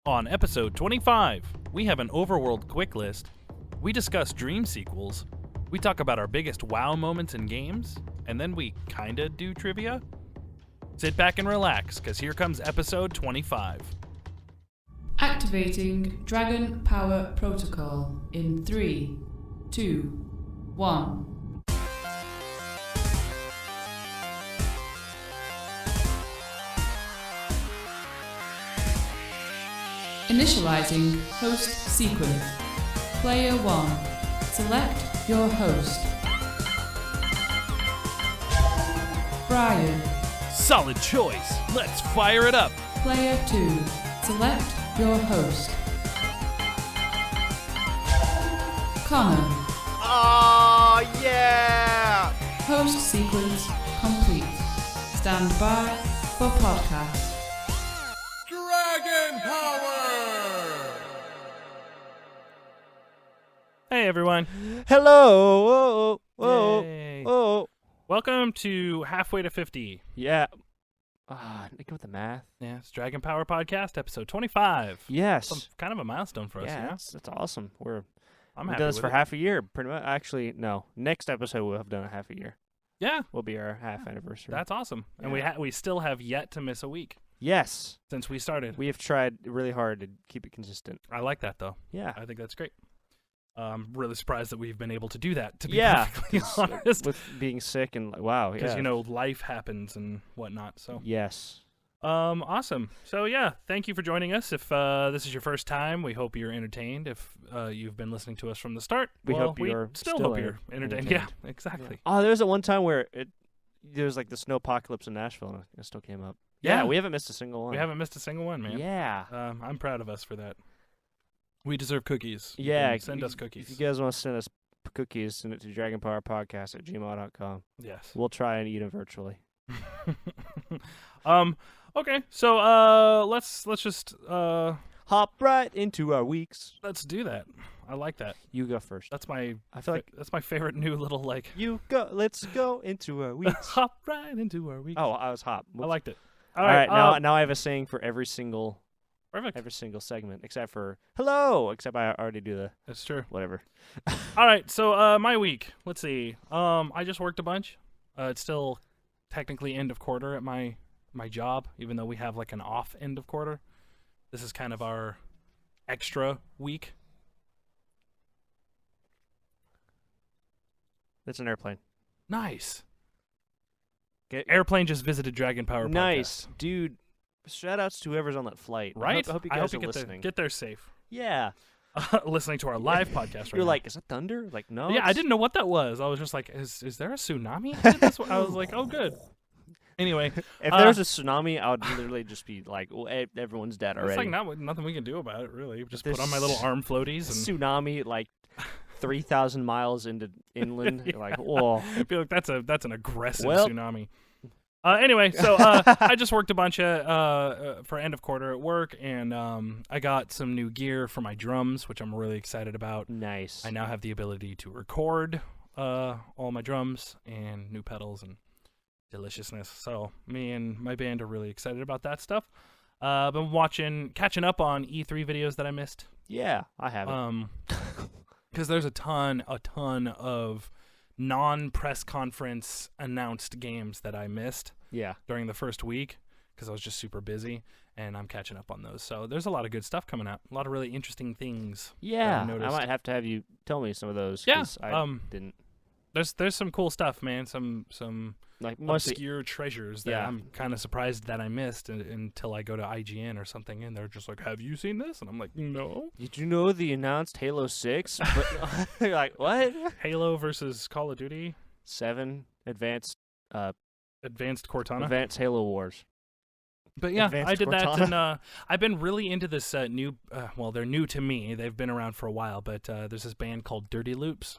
On episode 25, we have an overworld quick list, we discuss dream sequels, we talk about our biggest WoW moments in games, and then we kinda do trivia. Sit back and relax, because here comes episode 25. Activating Dragon Power Protocol in 3, 2, 1. Initializing host sequence. Player 1. Select your host. Brian. Solid choice. Let's fire it up. Player 2. Select your host. Connor. Oh, yeah! Host sequence complete. Stand by for podcast. Dragon Power! Hey everyone. Hello! Whoa! Yay. Whoa! Welcome to Halfway to 50. Yeah. Good with the math. Yeah, it's Dragon Power Podcast, episode 25. Yes. Kind of a milestone for us, Yeah, yeah? that's awesome. I'm We've happy done this with for it. half a year, pretty much. Actually, no. Next episode we'll have done a half a year. Yeah, Will be our half anniversary. that's awesome. And Yeah. we still have yet to miss a week Yes. since we started. We have tried really hard to keep it consistent. I like that, though. Yeah. I think that's great. I'm really surprised that we've been able to do that, to be Yeah. perfectly honest. With being sick and wow. Because, Yeah. life happens and whatnot. So, Yes. awesome. So, yeah, thank you for joining us. If this is your first time, we hope you're entertained. If you've been listening to us from the start, We well, hope you're still still hope you're entertained. Yeah, exactly. Oh, there was at one time where there was like the snow apocalypse in Nashville, and it still came up. Yeah. We haven't missed a single one. We haven't missed a single one, man. Yeah. I'm proud of us for that. We deserve cookies. You Yeah. can send us cookies. If you guys want to send us cookies, send it to dragonpowerpodcast@gmail.com. Yes. We'll try and eat them virtually. Okay, so let's just Hop right into our weeks. let's do that. I like that. You go first. That's my I feel like that's my favorite new little like you go. Let's go into our weeks. hop right into our week. Oh, I was hop. I liked it. All right, now I have a saying for every single perfect. segment except for hello. Except I already do the That's true. whatever. All right, so my week. Let's see. I just worked a bunch. It's still technically end of quarter at my job, even though we have like an off end of quarter. This is kind of our extra week. That's an airplane. Nice. Get, Airplane just visited Dragon Power Podcast. nice, dude. Shout outs to whoever's on that flight. Right? I hope you guys are get listening. get there safe. Yeah. Listening to our live podcast right You're now. like, is that thunder? Like, no. Yeah, I didn't know what that was. I was just like, is there a tsunami? I was like, oh, good. Anyway, If there was a tsunami, I would literally just be like, well, everyone's dead already. it's like nothing we can do about it, really. Just There's put on my little arm floaties. And tsunami, like 3,000 miles into inland. You're like, whoa. I feel like that's an aggressive Well. tsunami. Anyway, so I just worked a bunch for end of quarter at work, and I got some new gear for my drums, which I'm really excited about. Nice. I now have the ability to record all my drums and new pedals and deliciousness. So me and my band are really excited about that stuff. Been catching up on E3 videos that I missed. Yeah, I have it. Because there's a ton of non-press conference announced games that I missed Yeah. during the first week because I was just super busy, and I'm catching up on those. So there's a lot of good stuff coming out. A lot of really interesting things. Yeah. I've I noticed. might have to have you tell me some of those. Yeah, 'cause I didn't. There's some cool stuff, man. Some Like, mostly. obscure treasures that Yeah. I'm kind of surprised that I missed until I go to IGN or something, and they're just like, "Have you seen this?" And I'm like, "No." Did you know the announced Halo 6? But you're like, what? Halo versus Call of Duty 7 Advanced Cortana. Advanced Halo Wars. But yeah, Advanced I did that, Cortana. and I've been really into this new. Well, they're new to me. They've been around for a while, but there's this band called Dirty Loops.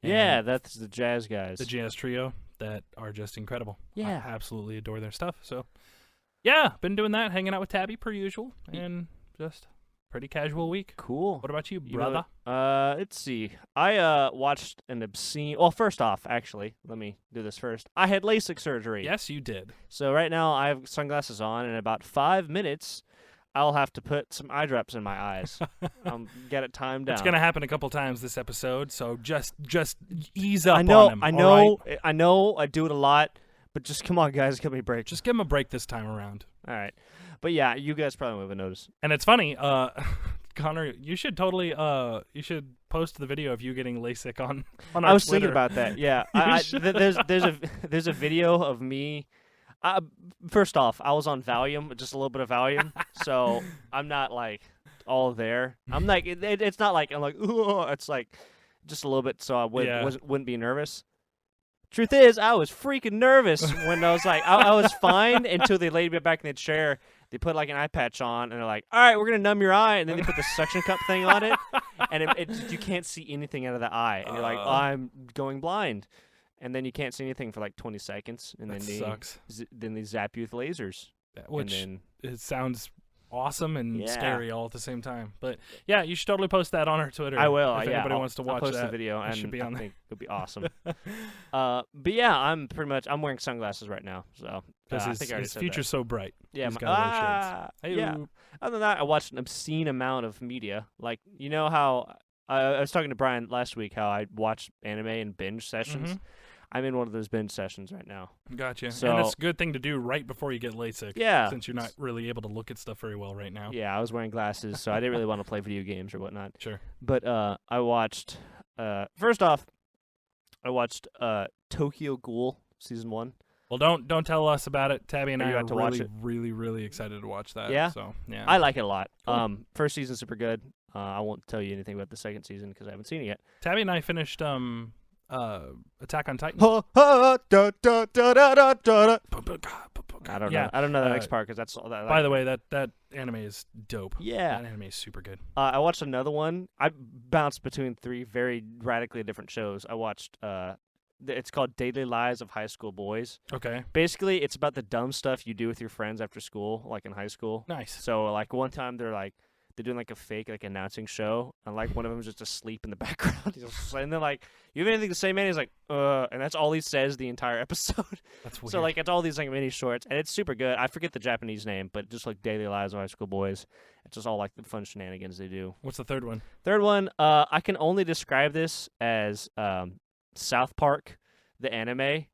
Yeah, and that's the jazz guys. the jazz trio that are just incredible. Yeah. I absolutely adore their stuff. So, yeah, been doing that, hanging out with Tabby per usual, and just pretty casual week. Cool. What about you, You brother? Let's see. I watched an obscene. Well, first off, actually, let me do this first. I had LASIK surgery. Yes, you did. So right now I have sunglasses on, and in about 5 minutes, I'll have to put some eye drops in my eyes. Get it timed down. It's gonna happen a couple times this episode, so just ease up I know, on him. I all know, right? I know. I do it a lot, but just come on, guys, give me a break. Just give him a break this time around. All right, but yeah, you guys probably won't even notice. And it's funny, Connor, you should totally you should post the video of you getting LASIK on our I was Twitter. thinking about that. Yeah, there's a video of me. First off, I was on Valium, just a little bit of Valium, so I'm not like all there. I'm like it's not like I'm like ooh, it's like just a little bit, so I wouldn't be nervous. Truth is, I was freaking nervous when I was like I was fine until they laid me back in the chair. They put like an eye patch on, and they're like, "All right, we're gonna numb your eye," and then they put the suction cup thing on it, and you can't see anything out of the eye, and you're like, "I'm going blind." And then you can't see anything for like 20 seconds, and then they zap you with lasers. Which it sounds awesome and scary all at the same time. But yeah, you should totally post that on our Twitter. I will. If anybody wants to watch I'll post that the video, and should be on I there. think it'll be awesome. But yeah, I'm wearing sunglasses right now, so because I think I already his said future's so bright. Yeah, He's gotta wear shades. yeah. Other than that, I watched an obscene amount of media. Like, you know how I was talking to Brian last week how I watch anime in binge sessions. Mm-hmm. I'm in one of those binge sessions right now. Gotcha. So, and it's a good thing to do right before you get LASIK. Yeah. Since you're not really able to look at stuff very well right now. Yeah, I was wearing glasses, so I didn't really want to play video games or whatnot. Sure. But I watched. First off, I watched Tokyo Ghoul Season 1. Well, don't tell us about it. Tabby and I are to watch really, it? really, really excited to watch that. Yeah? So yeah. I like it a lot. Cool. First season's super good. I won't tell you anything about the second season because I haven't seen it yet. Tabby and I finished Attack on Titan. I don't know. I don't know the next part because that's all that. By the way, that anime is dope. Yeah. That anime is super good. I watched another one. I bounced between 3 very radically different shows. I watched. It's called Daily Lives of High School Boys. Okay. Basically, it's about the dumb stuff you do with your friends after school, like in high school. Nice. So, like, one time they're doing like a fake like announcing show, and like one of them's just asleep in the background. And they're like, "You have anything to say, man?" He's like, and that's all he says the entire episode. That's weird. So like it's all these like mini shorts, and it's super good. I forget the Japanese name, but just like Daily Lives of High School Boys. It's just all like the fun shenanigans they do. What's the third one? Third one, I can only describe this as South Park, the anime.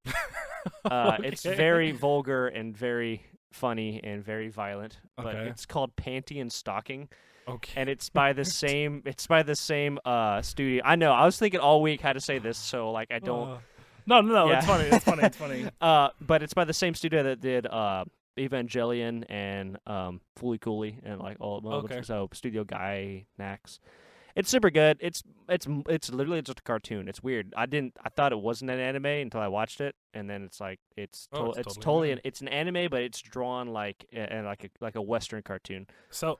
It's very vulgar and very funny and very violent, but it's called Panty and Stocking. Okay. And it's by the same studio. I know. I was thinking all week how to say this, so like I don't. No. Yeah. It's funny. It's funny. It's funny. But it's by the same studio that did Evangelion and Fooly Cooly and like all. So Studio Guy Nax. It's super good. It's literally just a cartoon. It's weird. I thought it wasn't an anime until I watched it, and then it's like it's totally it's an anime, but it's drawn like a Western cartoon. So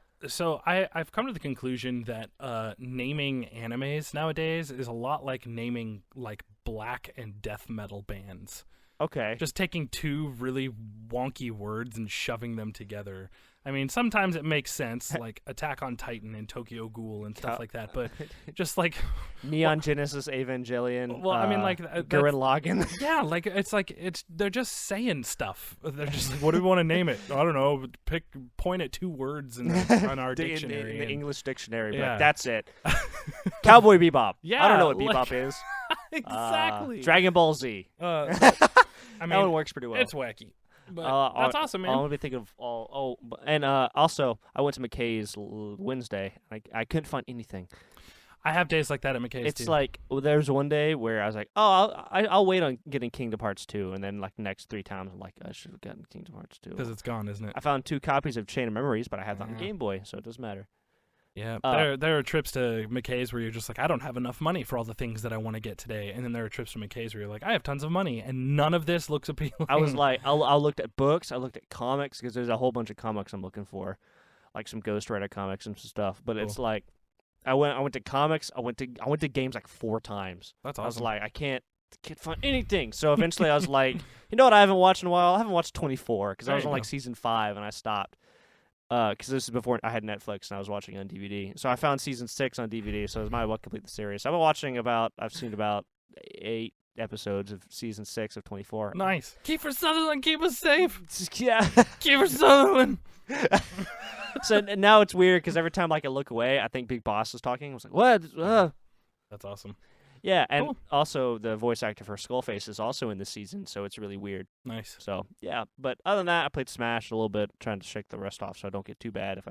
I've come to the conclusion that naming animes nowadays is a lot like naming like black and death metal bands. Okay. Just taking 2 really wonky words and shoving them together. I mean, sometimes it makes sense, like Attack on Titan and Tokyo Ghoul and stuff like that, but just like Neon Genesis Evangelion. Well, I mean, like Gurren Lagann. Yeah, they're just saying stuff. They're just like, what do we want to name it? I don't know. Point at 2 words on our dictionary. In the English dictionary. Yeah. But that's it. Cowboy Bebop. Yeah, I don't know what Bebop is. Exactly. Dragon Ball Z. I mean, that one works pretty well. It's wacky. But that's awesome, man. I'll only think of and also I went to McKay's Wednesday. I couldn't find anything. I have days like that at McKay's It's too. like there's one day where I was like, I'll wait on getting Kingdom Hearts 2, and then like the next 3 times I'm like, I should have gotten Kingdom Hearts 2 because it's gone, isn't it? I found 2 copies of Chain of Memories, but I have that on the Game Boy, so it doesn't matter. Yeah, there are trips to McKay's where you're just like, I don't have enough money for all the things that I want to get today, and then there are trips to McKay's where you're like, I have tons of money, and none of this looks appealing. I was like, I looked at books, I looked at comics, because there's a whole bunch of comics I'm looking for, like some Ghost Rider comics and some stuff. But It's like, I went to comics, I went to games like 4 times. That's awesome. I was like, I can't find anything. So eventually I was like, you know what I haven't watched in a while? I haven't watched 24 because I was on like season 5 and I stopped. Because this is before I had Netflix and I was watching on DVD. So I found season 6 on DVD, so I might as well complete the series. I've seen about 8 episodes of season 6 of 24. Nice. Kiefer Sutherland, keep us safe. Yeah. Kiefer Sutherland. So now it's weird because every time like I look away, I think Big Boss is talking. I was like, what? That's awesome. Yeah, and Cool. also the voice actor for Skullface is also in this season, so it's really weird. Nice. So yeah, but other than that, I played Smash a little bit, trying to shake the rust off so I don't get too bad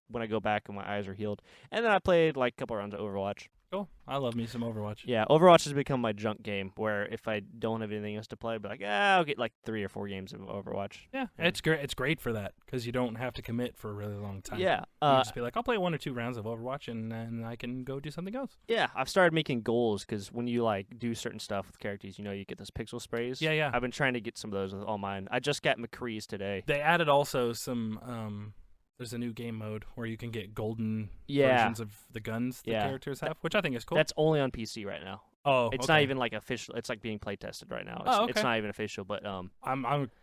when I go back and my eyes are healed. And then I played like a couple rounds of Overwatch. Cool. I love me some Overwatch. Yeah, Overwatch has become my junk game, where if I don't have anything else to play, I'll be like, I'll get like 3 or 4 games of Overwatch. Yeah, it's great. It's great for that because you don't have to commit for a really long time. Yeah, you just be like, I'll play 1 or 2 rounds of Overwatch, and then I can go do something else. yeah. I've started making goals because when you like do certain stuff with characters, you get those pixel sprays. Yeah. I've been trying to get some of those with all mine. I just got McCree's today. They added also some. There's a new game mode where you can get golden Yeah. versions of the guns the Yeah. characters have, which I think is cool. That's only on PC right now. Oh, It's okay. not even like official. It's like being play tested right now. It's, Oh, okay. it's not even official, but I'm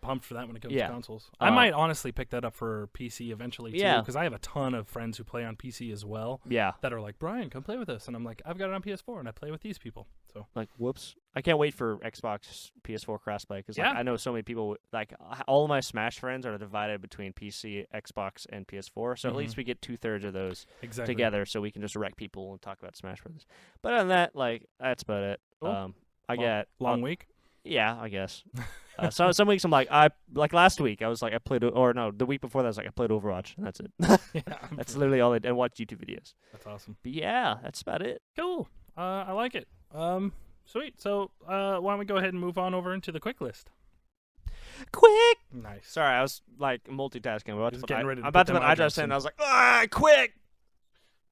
pumped for that when it comes Yeah. to consoles. I might honestly pick that up for PC eventually too, Yeah. because I have a ton of friends who play on PC as well yeah. that are like, Brian, come play with us, and I'm like, I've got it on PS4 and I play with these people. So Like, whoops. I can't wait for Xbox, PS4 crossplay because Yeah. I know so many people, like, all of my Smash friends are divided between PC, Xbox, and PS4. So at least we get 2/3 of those exactly together so we can just wreck people and talk about Smash Brothers. But other than that, like, that's about it. Cool. I got long week. Yeah, I guess. So some weeks I'm like last week I was like the week before that I was like I played Overwatch and that's it. Yeah, That's literally all I did. And watched YouTube videos. that's awesome. But yeah, that's about it. Cool. I like it. Sweet. So why don't we go ahead and move on over into the quick list? Quick. Nice. Sorry, I was like multitasking. Just getting ready to I'm about put to them put eye eye drops drops in. in. I was like, quick.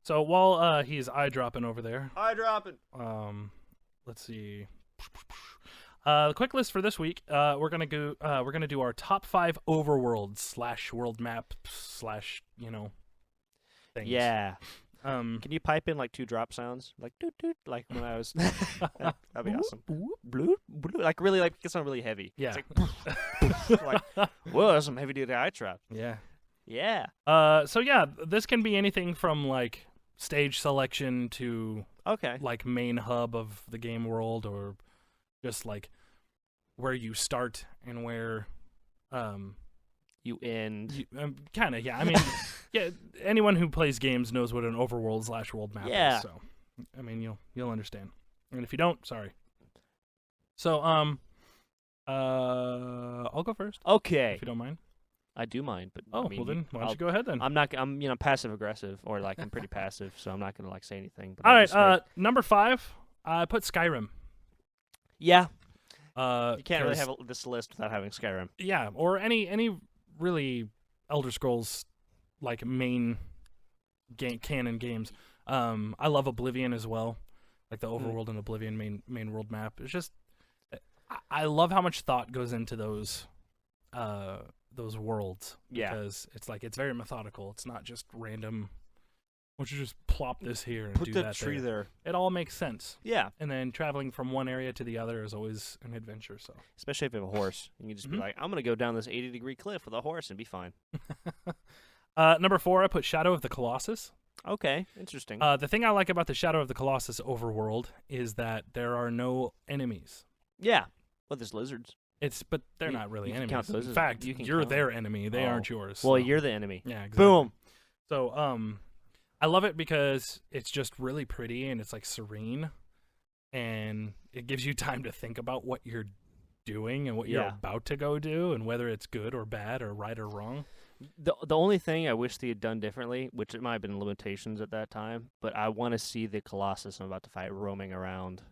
So while he's eye dropping over there, Eye dropping. let's see. The quick list for this week, we're gonna do our top 5 overworld / world map / things. Yeah. Um, Can you pipe in like 2 drop sounds, like doot doot, like when I was? That'd be awesome. Blue, blue, like really, like get something really heavy. Yeah. It's like, whoa, that's some heavy duty eye trap. Yeah. Yeah. So yeah, this can be anything from like stage selection to Okay. like main hub of the game world, or just like where you start and where You end. kind of, yeah. I mean, yeah. Anyone who plays games knows what an overworld / world map Yeah. is. So, I mean, you'll understand. And if you don't, sorry. So, I'll go first Okay. if you don't mind. I do mind, but Oh, I mean, well then, why don't I'll- you go ahead then? I'm not. I'm passive aggressive, or like I'm pretty passive, so I'm not gonna like say anything. But All I'll right. just say- Number 5. I put Skyrim. yeah. You can't really have this list without having Skyrim. Yeah, or any really Elder Scrolls like main canon games. I love Oblivion as well, like the overworld and Oblivion main world map. It's just I love how much thought goes into those worlds. Yeah. Because it's very methodical. It's not just random. Why don't you just plop this here and Put do that that tree there. It all makes sense. Yeah. And then traveling from one area to the other is always an adventure. So. Especially if you have a horse, you can just be like, I'm gonna go down this 80-degree cliff with a horse and be fine. Number 4, I put Shadow of the Colossus. Okay, interesting. The thing I like about the Shadow of the Colossus overworld is that there are no enemies. yeah. Well, there's lizards. But they're You- not really you can enemies. count those In as- fact, you can you're count their enemy. They Oh. aren't yours. Well, so- you're the enemy. Yeah, exactly. Boom. So, I love it because it's just really pretty and it's like serene, and it gives you time to think about what you're doing and what you're Yeah. about to go do, and whether it's good or bad or right or wrong. The only thing I wish they had done differently, which it might have been limitations at that time, but I want to see the Colossus I'm about to fight roaming around.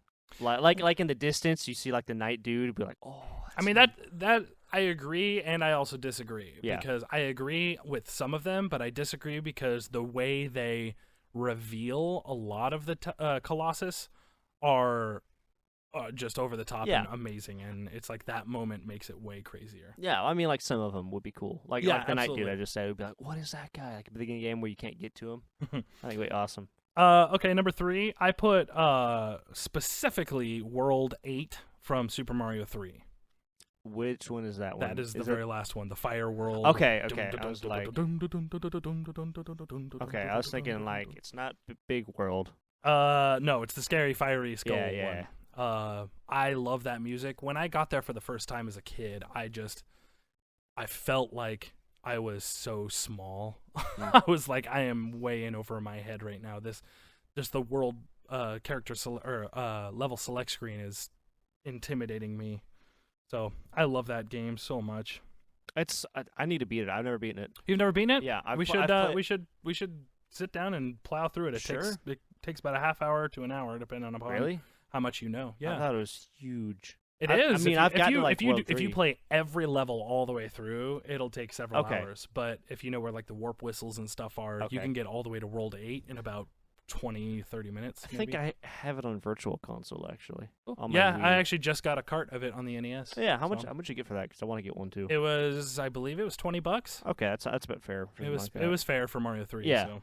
Like in the distance, you see like the night dude, be like, oh. I mean that I agree, and I also disagree. Yeah. Because I agree with some of them, but I disagree because the way they reveal a lot of the Colossus are just over the top Yeah. and amazing, and it's like that moment makes it way crazier. Yeah, I mean, like some of them would be cool. Like Yeah, the night dude absolutely. I just said would be like, what is that guy? Like at the beginning of the game where you can't get to him. I think it'd be awesome. Okay, number 3, I put specifically World 8 from Super Mario 3. Which one is that one? That is the it- very last one, the Fire World. Okay. I was like, okay, I was thinking like it's not Big World. No, it's the scary fiery skull Yeah. one. I love that music. When I got there for the first time as a kid, I felt like I was so small. I was like, I am way in over my head right now. Just the world level select screen is intimidating me. So I love that game so much. I need to beat it. I've never beaten it. You've never beaten it? Yeah, we should sit down and plow through it. It takes about a half hour to an hour, depending on how much you know. Yeah, I thought it was huge. It is. I mean, I've gotten to like World if you 3. play every level all the way through, it'll take several hours. But if you know where like the warp whistles and stuff are, you can get all the way to World 8 in about 20, 30 minutes. I think I have it on Virtual Console actually. On Yeah, my Wii. I actually just got a cart of it on the NES. Yeah, how much you get for that? Because I want to get one too. It was, I believe, it was $20. Okay, that's a bit fair. For It was fair for Mario 3. Yeah. So.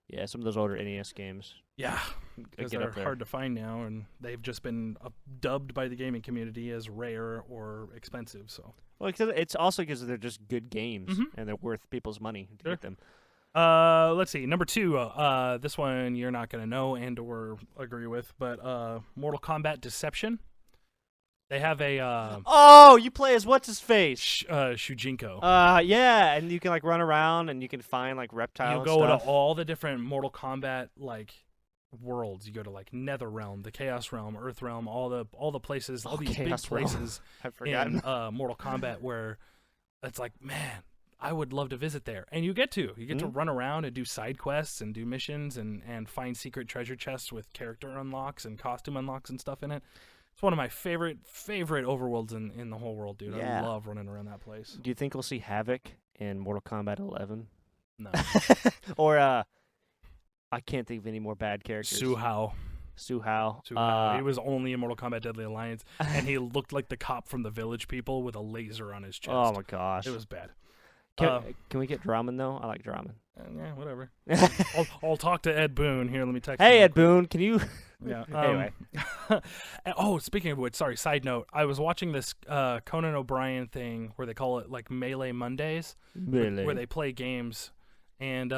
Yeah, some of those older NES games. Yeah, because they're hard to find now, and they've just been dubbed by the gaming community as rare or expensive. So. Well, it's also because they're just good games, and they're worth people's money to get them. Let's see. Number 2. This one you're not gonna know and or agree with, but Mortal Kombat Deception. They have a oh, you play as what's his face? Shujinko. Yeah, and you can like run around and you can find like reptiles. You go stuff. to all the different Mortal Kombat like worlds. You go to like Nether Realm, the Chaos Realm, Earth Realm, all the places, all these big places I've forgotten. in Mortal Kombat where it's like, man, I would love to visit there. And you get to run around and do side quests and do missions and find secret treasure chests with character unlocks and costume unlocks and stuff in it. It's one of my favorite overworlds in the whole world, dude. Yeah. I love running around that place. Do you think we'll see Havoc in Mortal Kombat 11? No. Or I can't think of any more bad characters. Suhao. Suhao. He was only in Mortal Kombat Deadly Alliance, and he looked like the cop from the Village People with a laser on his chest. Oh my gosh. It was bad. Can we get Dorman though? I like Dorman. Yeah, whatever. I'll talk to Ed Boon here. Let me text. Hey, him Ed Boon, can you? Yeah. Anyway. Oh, speaking of which, sorry. Side note: I was watching this Conan O'Brien thing where they call it like Melee Mondays, where they play games, and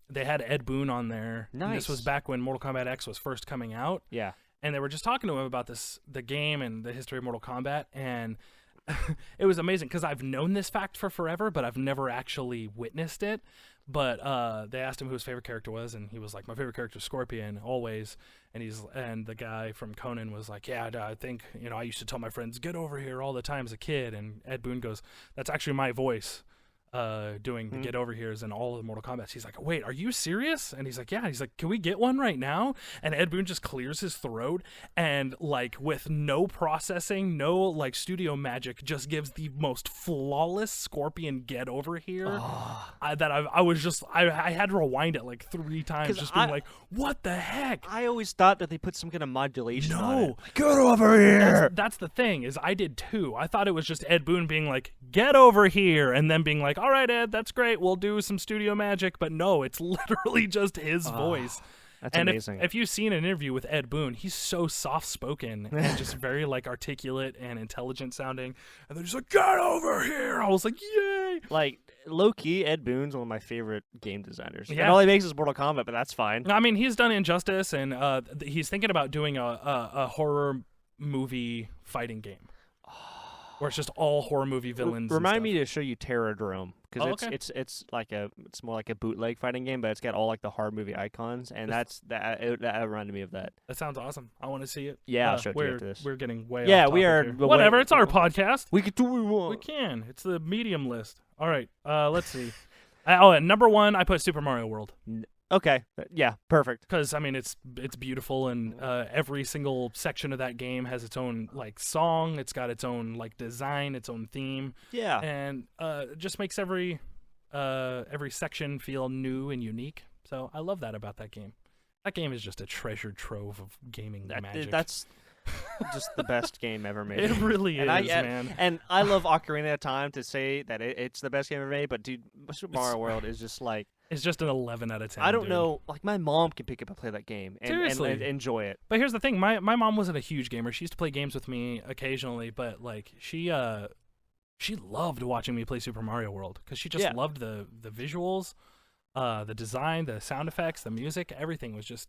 they had Ed Boon on there. Nice. And this was back when Mortal Kombat X was first coming out. Yeah. And they were just talking to him about the game and the history of Mortal Kombat, and it was amazing because I've known this fact for forever, but I've never actually witnessed it. But they asked him who his favorite character was, and he was like, "My favorite character is Scorpion, always." And the guy from Conan was like, "Yeah, I think I used to tell my friends get over here all the time as a kid." And Ed Boon goes, "That's actually my voice." Doing the get over here's and all of the Mortal Kombat. He's like, "Wait, are you serious?" And he's like, "Yeah." He's like, "Can we get one right now?" And Ed Boon just clears his throat and like with no processing, no like studio magic, just gives the most flawless Scorpion get over here. I had to rewind it like 3 times, just being like, "What the heck?" I always thought that they put some kind of modulation on it. No, Get over here. That's the thing is I did too. I thought it was just Ed Boon being like, "Get over here," and then being like, "All right, Ed, that's great. We'll do some studio magic." But no, it's literally just his voice. That's and amazing. If you've seen an interview with Ed Boon, he's so soft-spoken and just very like articulate and intelligent sounding. And they're just like, "Get over here!" I was like, "Yay!" Like low-key, Ed Boon's one of my favorite game designers. Yeah. And all he makes is Mortal Kombat, but that's fine. I mean, he's done Injustice, and he's thinking about doing a horror movie fighting game. Where it's just all horror movie villains. Remind me to show you Terradrome because okay. it's more like a bootleg fighting game, but it's got all like the horror movie icons, and that reminded me of that. That sounds awesome. I want to see it. Yeah, I'll show it to you after this. We're getting way Yeah, off we topic are. here. But Whatever. It's our podcast. We can do what we want. We can. It's the medium list. All right. Let's see. And number 1, I put Super Mario World. Okay. Yeah. Perfect. Because I mean, it's beautiful, and every single section of that game has its own like song. It's got its own like design, its own theme. Yeah. And it just makes every section feel new and unique. So I love that about that game. That game is just a treasure trove of gaming magic. That's just the best game ever made. It really is, man. And I love Ocarina of Time to say that it's the best game ever made, but dude, Super Mario World is just like... It's just an 11 out of 10. I don't know. Like, my mom can pick up and play that game and enjoy it. But here's the thing. My mom wasn't a huge gamer. She used to play games with me occasionally, but like she loved watching me play Super Mario World because she just loved the visuals, the design, the sound effects, the music, everything was just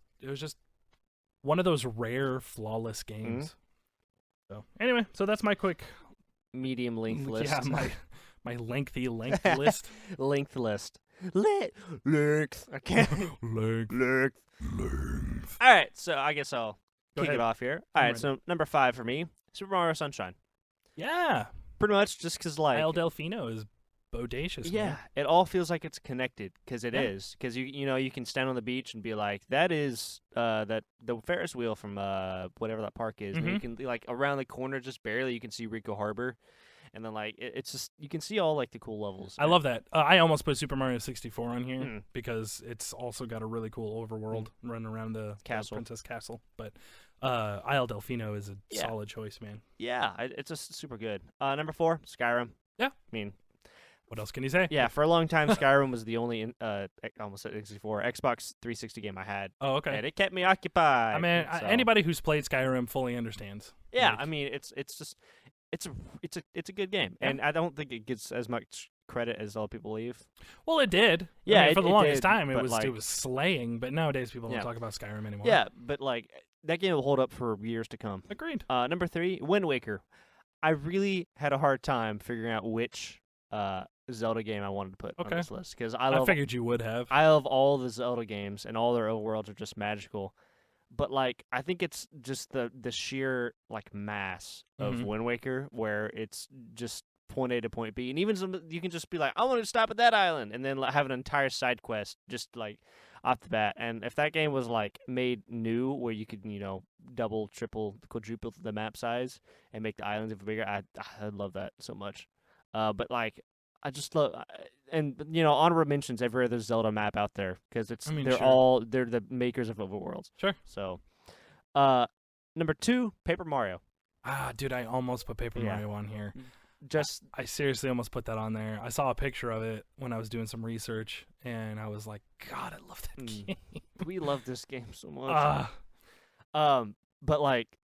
one of those rare, flawless games. So anyway, so that's my quick medium length list. Yeah, My lengthy list. Length list. Length. Okay. Length. All right, so I guess I'll Go kick ahead. it off here. I'm All right, ready. so number 5 for me, Super Mario Sunshine. Yeah. Pretty much just because, like, Isle Delfino is bodacious. yeah, Man. it all feels like it's connected because it Yeah. is. Because you can stand on the beach and be like, that is the Ferris wheel from whatever that park is. And then you can like around the corner just barely you can see Rico Harbor, and then like it's just you can see all like the cool levels. I love that. I almost put Super Mario 64 on here Hmm. because it's also got a really cool overworld running around the Castle. Princess Castle. But Isle Delfino is a Yeah. solid choice, man. Yeah, it's just super good. Number 4, Skyrim. Yeah. I mean, What else can you say? yeah, for a long time Skyrim was the only I almost said N64 Xbox 360 game I had. Oh, okay. And it kept me occupied. I mean, so. anybody who's played Skyrim fully understands. Yeah, Like, I mean, it's just it's a good game, Yeah. and I don't think it gets as much credit as all people believe. well, it did. Yeah, I mean, for the it longest did, time, it but, was like- it was slaying. But nowadays, people don't Yeah. talk about Skyrim anymore. Yeah, but like that game will hold up for years to come. agreed. Number 3, Wind Waker. I really had a hard time figuring out which Zelda game I wanted to put on Okay. this list because I figured you would have. I love all the Zelda games and all their overworlds are just magical. But like I think it's just the sheer like mass of Mhm. Wind Waker where it's just point A to point B, and even some you can just be like, I want to stop at that island, and then have an entire side quest just like off the bat. And if that game was like made new, where you could double, triple, quadruple the map size and make the islands even bigger, I'd love that so much. But like I just love, and honorable mentions every other Zelda map out there because I mean, they're sure. they're the makers of overworlds. Sure. So, number 2, Paper Mario. Dude, I almost put Paper Yeah. Mario on here. Just I seriously almost put that on there. I saw a picture of it when I was doing some research, and I was like, God, I love that Mm. game. we love this game so much. But like,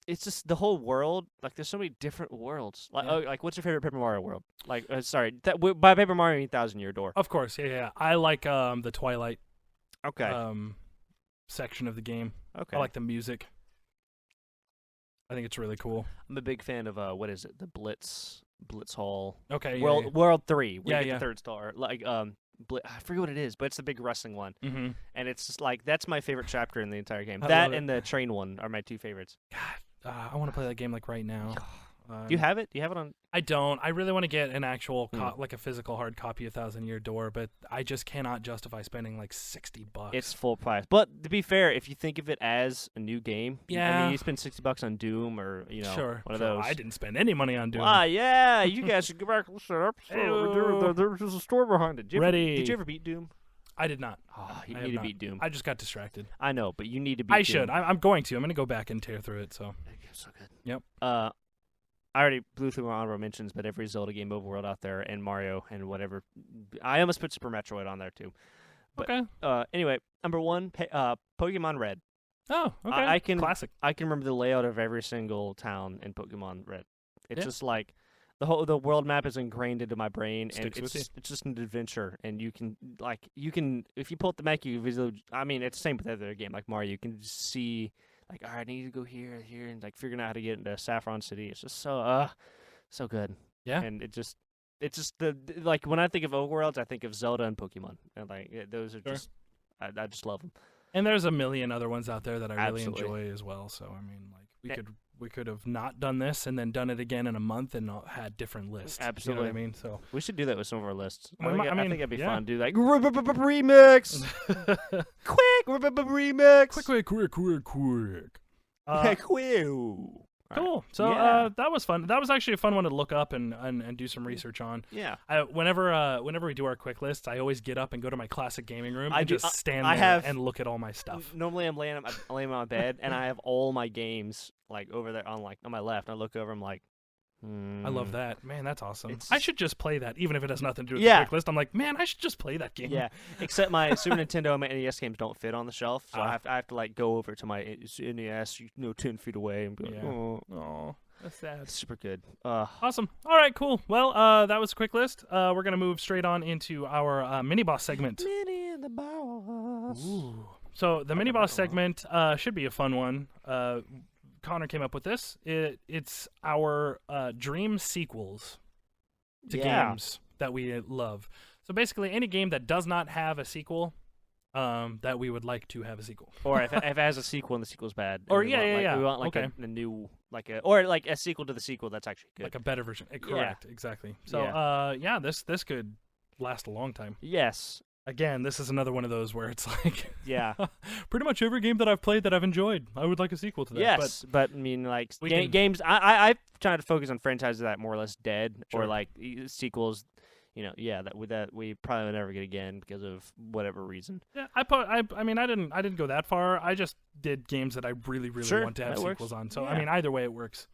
it's just the whole world. Like, there's so many different worlds. Like, Yeah. what's your favorite Paper Mario world? Like, sorry, by Paper Mario, I mean Thousand Year Door. Of course, yeah. I like the Twilight Okay. section of the game. Okay. I like the music. I think it's really cool. I'm a big fan of what is it? The Blitz Hall. Okay, World 3. We Yeah, get yeah. the third star. Like I forget what it is, but it's the big wrestling one. Mm-hmm. And it's just like that's my favorite chapter in the entire game. I That love it. and the train one are my 2 favorites. God, I want to play that game like right now. Do you have it? Do you have it on? I don't. I really want to get an actual, Hmm. like a physical hard copy of Thousand Year Door, but I just cannot justify spending like $60. It's full price. But to be fair, if you think of it as a new game, I Yeah. mean, you spend $60 on Doom or sure, one of sure. those. I didn't spend any money on Doom. Yeah, you guys should go back and listen to that episode. There's a story behind it. Did you ever beat Doom? I did not. Oh, you I need have to not. beat Doom. I just got distracted. I know, but you need to beat I Doom. should. I'm going to. I'm going to go back and tear through it. So That game's so good. Yep. I already blew through my honorable mentions, but every Zelda game overworld out there, and Mario, and whatever. I almost put Super Metroid on there too. But, okay. Anyway, number 1, Pokemon Red. Oh, okay. I can- Classic. I can remember the layout of every single town in Pokemon Red. It's Yeah. just like the world map is ingrained into my brain, Sticks and with you. it's just an adventure. And you can if you pull up the map, you visually. I mean, it's the same with every game like Mario. You can just see like, all right, I need to go here, and like figuring out how to get into Saffron City. It's just so good. Yeah. And it's just like when I think of overworlds, I think of Zelda and Pokemon, and like those are Sure. just I just love them. And there's a million other ones out there that I really Absolutely. enjoy as well. So I mean, like Yeah. we could have not done this and then done it again in a month and had different lists. Absolutely. You know what I mean? So We should do that with some of our lists. I mean, I think it'd be yeah. fun. Do like remix, quick remix, quick. quick. Cool. So Yeah. that was fun. That was actually a fun one to look up and do some research on. Yeah. Whenever we do our quick lists, I always get up and go to my classic gaming room I and do- just stand I there have- and look at all my stuff. Normally I'm laying on my bed and I have all my games like over there on my left. And I look over. I'm like, I love that. Man, that's awesome. It's- I should just play that, even if it has nothing to do with Yeah. the quick list. I'm like, man, I should just play that game. Yeah. Except my Super Nintendo and my NES games don't fit on the shelf, so Ah. I have to like go over to my NES, 10 feet away, and be like, Yeah. oh, Oh, that's sad. it's super good. Awesome. All right, cool. Well, that was a quick list. We're going to move straight on into our mini-boss segment. Mini and the boss. Ooh. So the mini-boss segment should be a fun one. Connor came up with this. It's our dream sequels. to games that we love. So basically, any game that does not have a sequel, that we would like to have a sequel. Or if it has a sequel and the sequel's bad. Or we want like okay. a new or like a sequel to the sequel that's actually good. Like a better version. Correct, exactly. So this could last a long time. Yes. Again, this is another one of those where it's like pretty much every game that I've played that I've enjoyed, I would like a sequel to that. Yes, but I mean, like games. I try to focus on franchises that are more or less dead, or like sequels. That we probably will never get again because of whatever reason. Yeah, I mean, I didn't go that far. I just did games that I really want to have sequels on. So I mean, either way, it works.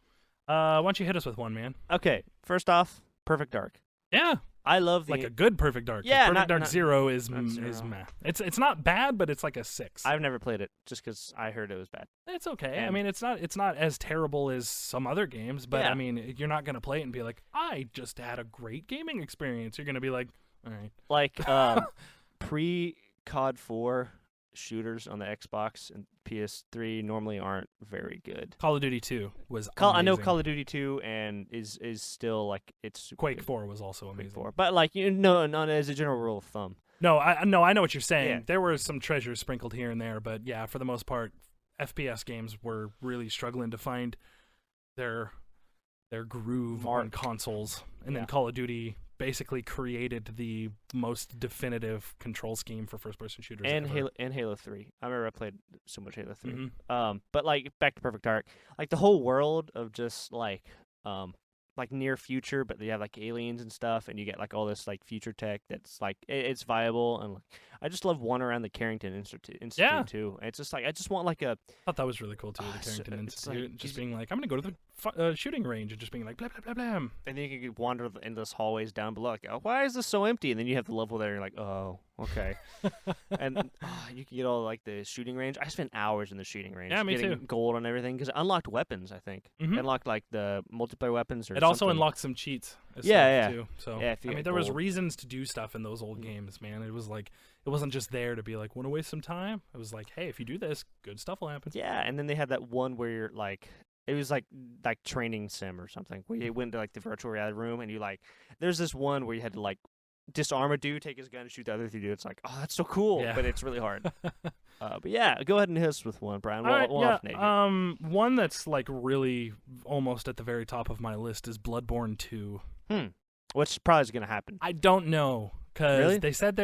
Why don't you hit us with one, man? Okay, first off, Perfect Dark. Yeah. I love a good Perfect Dark. Yeah, Perfect Dark Zero is zero. meh. It's not bad, but it's like a 6. I've never played it just because I heard it was bad. It's okay. I mean, it's not as terrible as some other games, but I mean, you're not gonna play it and be like, I just had a great gaming experience. You're gonna be like, all right. Like pre-COD 4 shooters on the Xbox and PS3 normally aren't very good. Call of Duty 2 was I know amazing. Call of Duty 2 and is still like it's super Quake good. 4 was also amazing. Quake 4. But like not as a general rule of thumb. No, I know what you're saying. Yeah. There were some treasures sprinkled here and there, but yeah, for the most part, FPS games were really struggling to find their groove on consoles. And then Call of Duty basically created the most definitive control scheme for first-person shooters ever. Halo 3. I remember I played so much Halo 3. Mm-hmm. But like back to Perfect Dark, like the whole world of just like near future, but they have like aliens and stuff, and you get like all this like future tech that's like it's viable, and like, I just love one around the Carrington Institute too. And it's just like I just want like a. I thought that was really cool too. The Carrington Institute, like, just being like, I'm gonna go to the shooting range, and just being like, blah blah blah blah. And then you can wander into this hallways down below. Like, oh, why is this so empty? And then you have the level there, and you're like, oh, okay. And you can get all like the shooting range. I spent hours in the shooting range. Yeah, me getting too. Gold on everything because it unlocked weapons. I think Mm-hmm. it unlocked like the multiplayer weapons. Or it also something. unlocked some cheats. Too. So I mean, there was reasons to do stuff in those old games, man. It was like it wasn't just there to be like, want to waste some time. It was like, hey, if you do this, good stuff will happen. Yeah, and then they had that one where you're like. It was like training sim or something where you went to like the virtual reality room and you like there's this one where you had to like disarm a dude, take his gun, and shoot the other 3 dudes. It's like, oh, that's so cool, but it's really hard. But yeah, go ahead and hit us with one, Brian. One that's like really almost at the very top of my list is Bloodborne 2. Which probably is gonna happen. I don't know because they said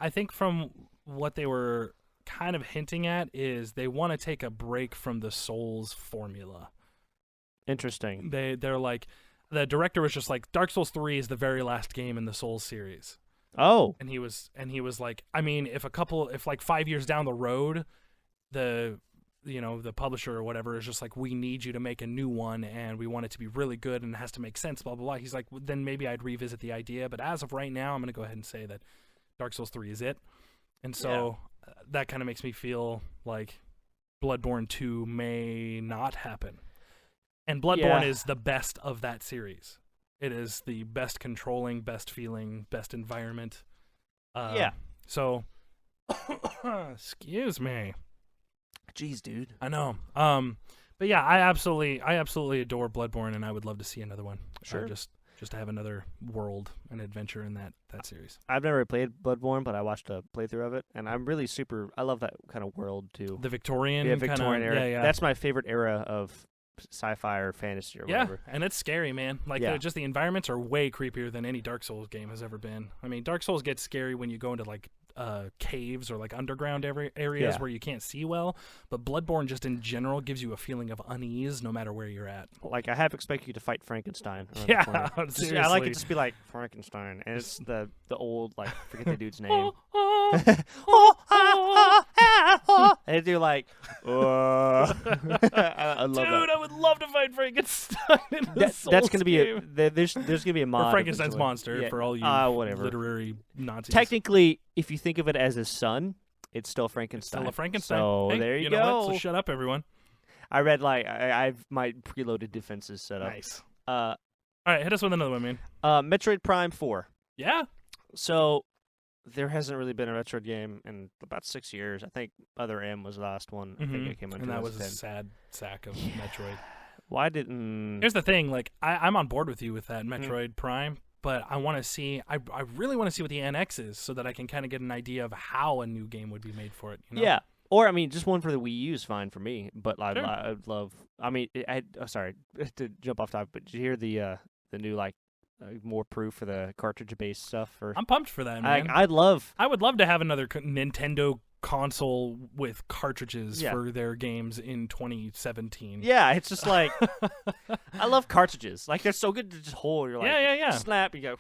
I think from what they were kind of hinting at is they want to take a break from the Souls formula. Interesting. They're like, the director was just like, Dark Souls 3 is the very last game in the Souls series. Oh. And he was like, I mean, if like 5 years down the road, the publisher or whatever is just like, we need you to make a new one and we want it to be really good and it has to make sense, blah blah blah. He's like, well, then maybe I'd revisit the idea, but as of right now, I'm gonna go ahead and say that Dark Souls 3 is it. And so that kind of makes me feel like Bloodborne 2 may not happen. And Bloodborne is the best of that series. It is the best controlling, best feeling, best environment. So, excuse me. Jeez, dude. I know. But yeah, I absolutely adore Bloodborne, and I would love to see another one. Sure. Just to have another world and adventure in that series. I've never played Bloodborne, but I watched a playthrough of it, and I'm really I love that kind of world too. The Victorian era. Yeah. That's my favorite era of sci-fi or fantasy or whatever. Yeah, and it's scary, man. Like just the environments are way creepier than any Dark Souls game has ever been. I mean, Dark Souls gets scary when you go into like caves or like underground areas where you can't see well, but Bloodborne just in general gives you a feeling of unease no matter where you're at. Like I half expect you to fight Frankenstein. Seriously. I like it to be like Frankenstein, and it's the old like forget the dude's name. And you're like, I love that. Dude, I would love to fight Frankenstein in the Souls that's gonna be game. there's gonna be a mod. Or Frankenstein's monster for all you whatever. literary Nazis. Technically, if you think of it as a son, it's still Frankenstein. It's still a Frankenstein. So hey, there you know go. What? So shut up, everyone. I read like I've my preloaded defenses set up. Nice. All right, hit us with another one, man. Metroid Prime 4. Yeah. So there hasn't really been a Metroid game in about 6 years. I think Other M was the last one. I think it came out. And that was a sad sack of Metroid. Why didn't? Here's the thing, like I'm on board with you with that Metroid Prime, but I want to see. I really want to see what the NX is, so that I can kind of get an idea of how a new game would be made for it. You know? Yeah. Or, I mean, just one for the Wii U is fine for me. But Sure. I'd love... I mean, sorry to jump off topic, but did you hear the new, like, more proof for the cartridge-based stuff? I'm pumped for that, man. I would love to have another Nintendo console with cartridges Yeah. for their games in 2017. Yeah, it's just like... I love cartridges. Like, they're so good to just hold. You're like, Yeah. snap, you go...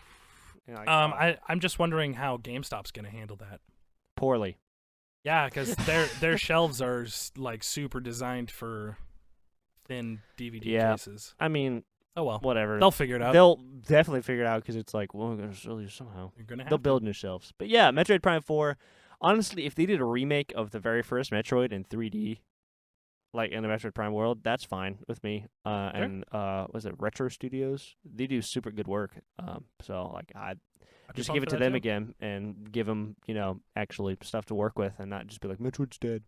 You're like, oh, I'm just wondering how GameStop's going to handle that. poorly. Yeah, because their shelves are like super designed for thin DVD cases. I mean, Oh well, whatever. they'll figure it out. They'll definitely figure it out because it's like, well, we're going to sell you somehow. You're gonna have They'll to. build new shelves. But yeah, Metroid Prime 4, honestly, if they did a remake of the very first Metroid in 3D, like in the Metroid Prime world, that's fine with me. And was it Retro Studios? They do super good work. So like I'd I'd be just pumped give it for to that them too. again and give them, actually stuff to work with and not just be like, Metroid's dead.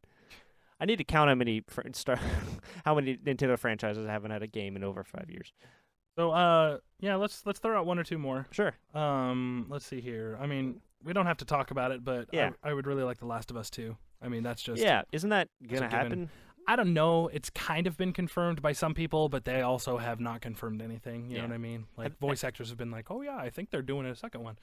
I need to count how many how many Nintendo franchises haven't had a game in over 5 years. So yeah, let's throw out one or two more. Sure. Let's see here. I mean, we don't have to talk about it, but Yeah. I would really like The Last of Us 2. I mean, that's just Yeah, isn't that it's a gonna given. happen? I don't know. It's kind of been confirmed by some people, but they also have not confirmed anything. You know Yeah. what I mean? Like Have- voice actors have been like, "Oh yeah, I think they're doing a second one."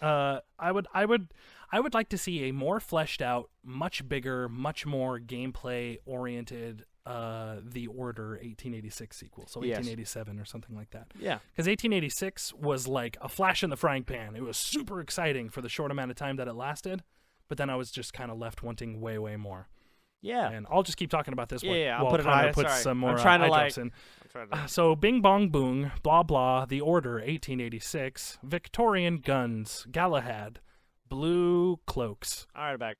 I would like to see a more fleshed out, much bigger, much more gameplay oriented The Order 1886 sequel. So Yes. 1887 or something like that. Yeah. Because 1886 was like a flash in the frying pan. It was super exciting for the short amount of time that it lasted, but then I was just kind of left wanting way, way more. Yeah. And I'll just keep talking about this. Yeah, I'll while put it Connor on. puts Sorry. some more I'm trying to, eye like- drops in. I'm trying to- So Bing Bong Boom, blah blah, The Order 1886, Victorian guns, Galahad, blue cloaks. All right, back.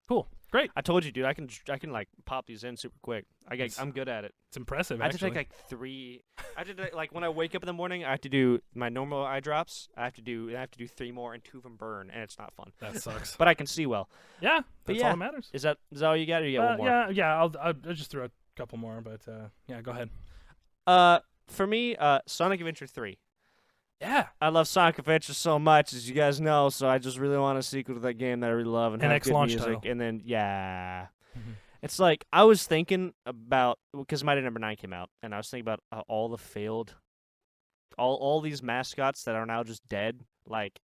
Cool, great. I told you, dude. I can like pop these in super quick. It's- I'm good at it. It's impressive. I have to Actually, take like 3. I have to do, like when I wake up in the morning, I have to do my normal eye drops. I have to do 3 more, and 2 of them burn, and it's not fun. that sucks. But I can see well. Yeah, that's yeah. all that matters. Is that all you got, or you got one more? Yeah. I'll just throw a couple more, but yeah, go ahead. For me, Sonic Adventure 3. Yeah, I love Sonic Adventure so much, as you guys know. So I just really want a sequel to that game that I really love and have NX good launch music. title. And then Mhm. it's like I was thinking about because Mighty Number 9 came out, and I was thinking about all the failed, all these mascots that are now just dead. Like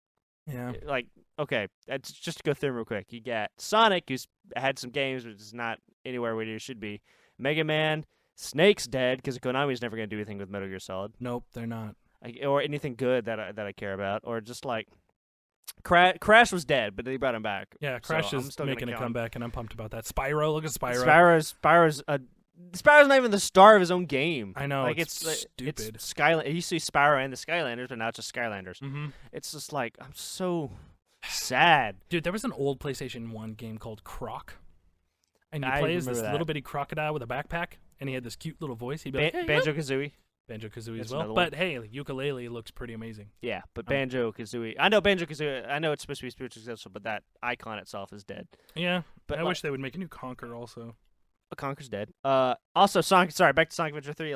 okay, it's just to go through them real quick. You got Sonic, who's had some games, but is not anywhere where he should be. Mega Man, Snake's dead because Konami's never gonna do anything with Metal Gear Solid. Nope, they're not. Or anything good that I care about, or just like Crash was dead, but they brought him back. Yeah, So Crash I'm is still gonna making a count him. comeback, and I'm pumped about that. Spyro, look at Spyro. Spyro's not even the star of his own game. I know, like it's stupid. It's Skyland. You see Spyro and the Skylanders, but now it's just Skylanders. Mm-hmm. It's just like I'm so sad. Dude, there was an old PlayStation 1 game called Croc. And you I play as this remember that. little bitty crocodile with a backpack, and he had this cute little voice. He'd be like, hey, Banjo-Kazooie. Banjo-Kazooie That's as well. another one. But hey, ukulele looks pretty amazing. Yeah, but Banjo-Kazooie. I know Banjo-Kazooie. I know it's supposed to be spiritually successful, but that icon itself is dead. Yeah, But I like, wish they would make a new Conquer also. Conker's dead. Also Sonic. Sorry, back to Sonic Adventure 3.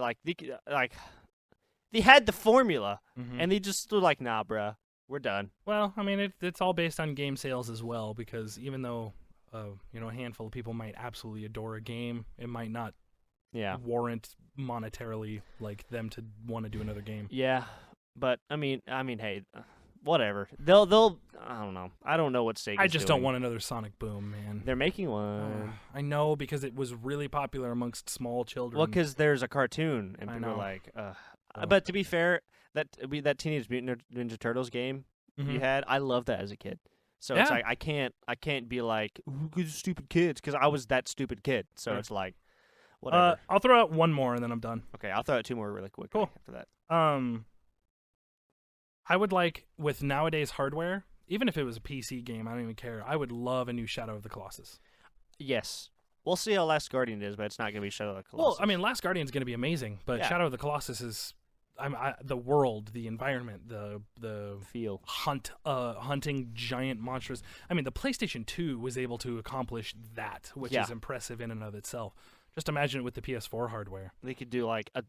They had the formula, Mhm. and they just were like, nah, bruh, we're done. Well, I mean, it's all based on game sales as well, because even though, a handful of people might absolutely adore a game, it might not Yeah. warrant monetarily like them to want to do another game. Yeah, but I mean, hey, whatever. They'll. I don't know. I don't know what Sega's I just don't doing. want another Sonic Boom, man. They're making one. I know, because it was really popular amongst small children. Well, because there's a cartoon, and I people are know. like, Oh. But to be fair, that Teenage Mutant Ninja Turtles game Mhm. you had, I loved that as a kid. So it's Yeah. like I can't be like, ooh, good stupid kids, because I was that stupid kid. So Sure. it's like, whatever. I'll throw out one more and then I'm done. Okay, I'll throw out 2 more really quick. Cool. After that. I would like, with nowadays hardware, even if it was a PC game, I don't even care. I would love a new Shadow of the Colossus. Yes. We'll see how Last Guardian is, but it's not going to be Shadow of the Well, Colossus. I mean, Last Guardian's going to be amazing, but Yeah. Shadow of the Colossus is the world, the environment, the feel. hunting giant monsters. I mean, the PlayStation 2 was able to accomplish that, which Yeah. is impressive in and of itself. Just imagine it with the PS4 hardware. They could do like a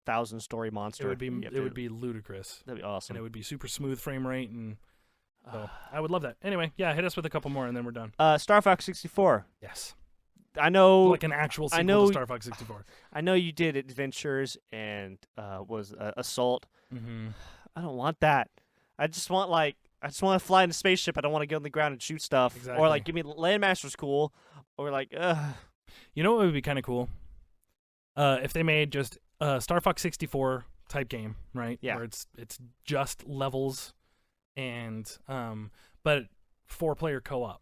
1,000-story monster. It would be ludicrous. That'd be awesome. And it would be super smooth frame rate, and so I would love that. Anyway, yeah, hit us with a couple more, and then we're done. Star Fox 64. Yes. I know, like an actual sequel to Star Fox 64. I know you did Adventures and was Assault. Mm-hmm. I don't want that. I just want to fly in a spaceship. I don't want to get on the ground and shoot stuff. Exactly. Or like give me Landmaster's cool. Or like, You know what would be kind of cool? If they made just a Star Fox 64 type game, right? Yeah. Where it's just levels, and but 4-player co-op.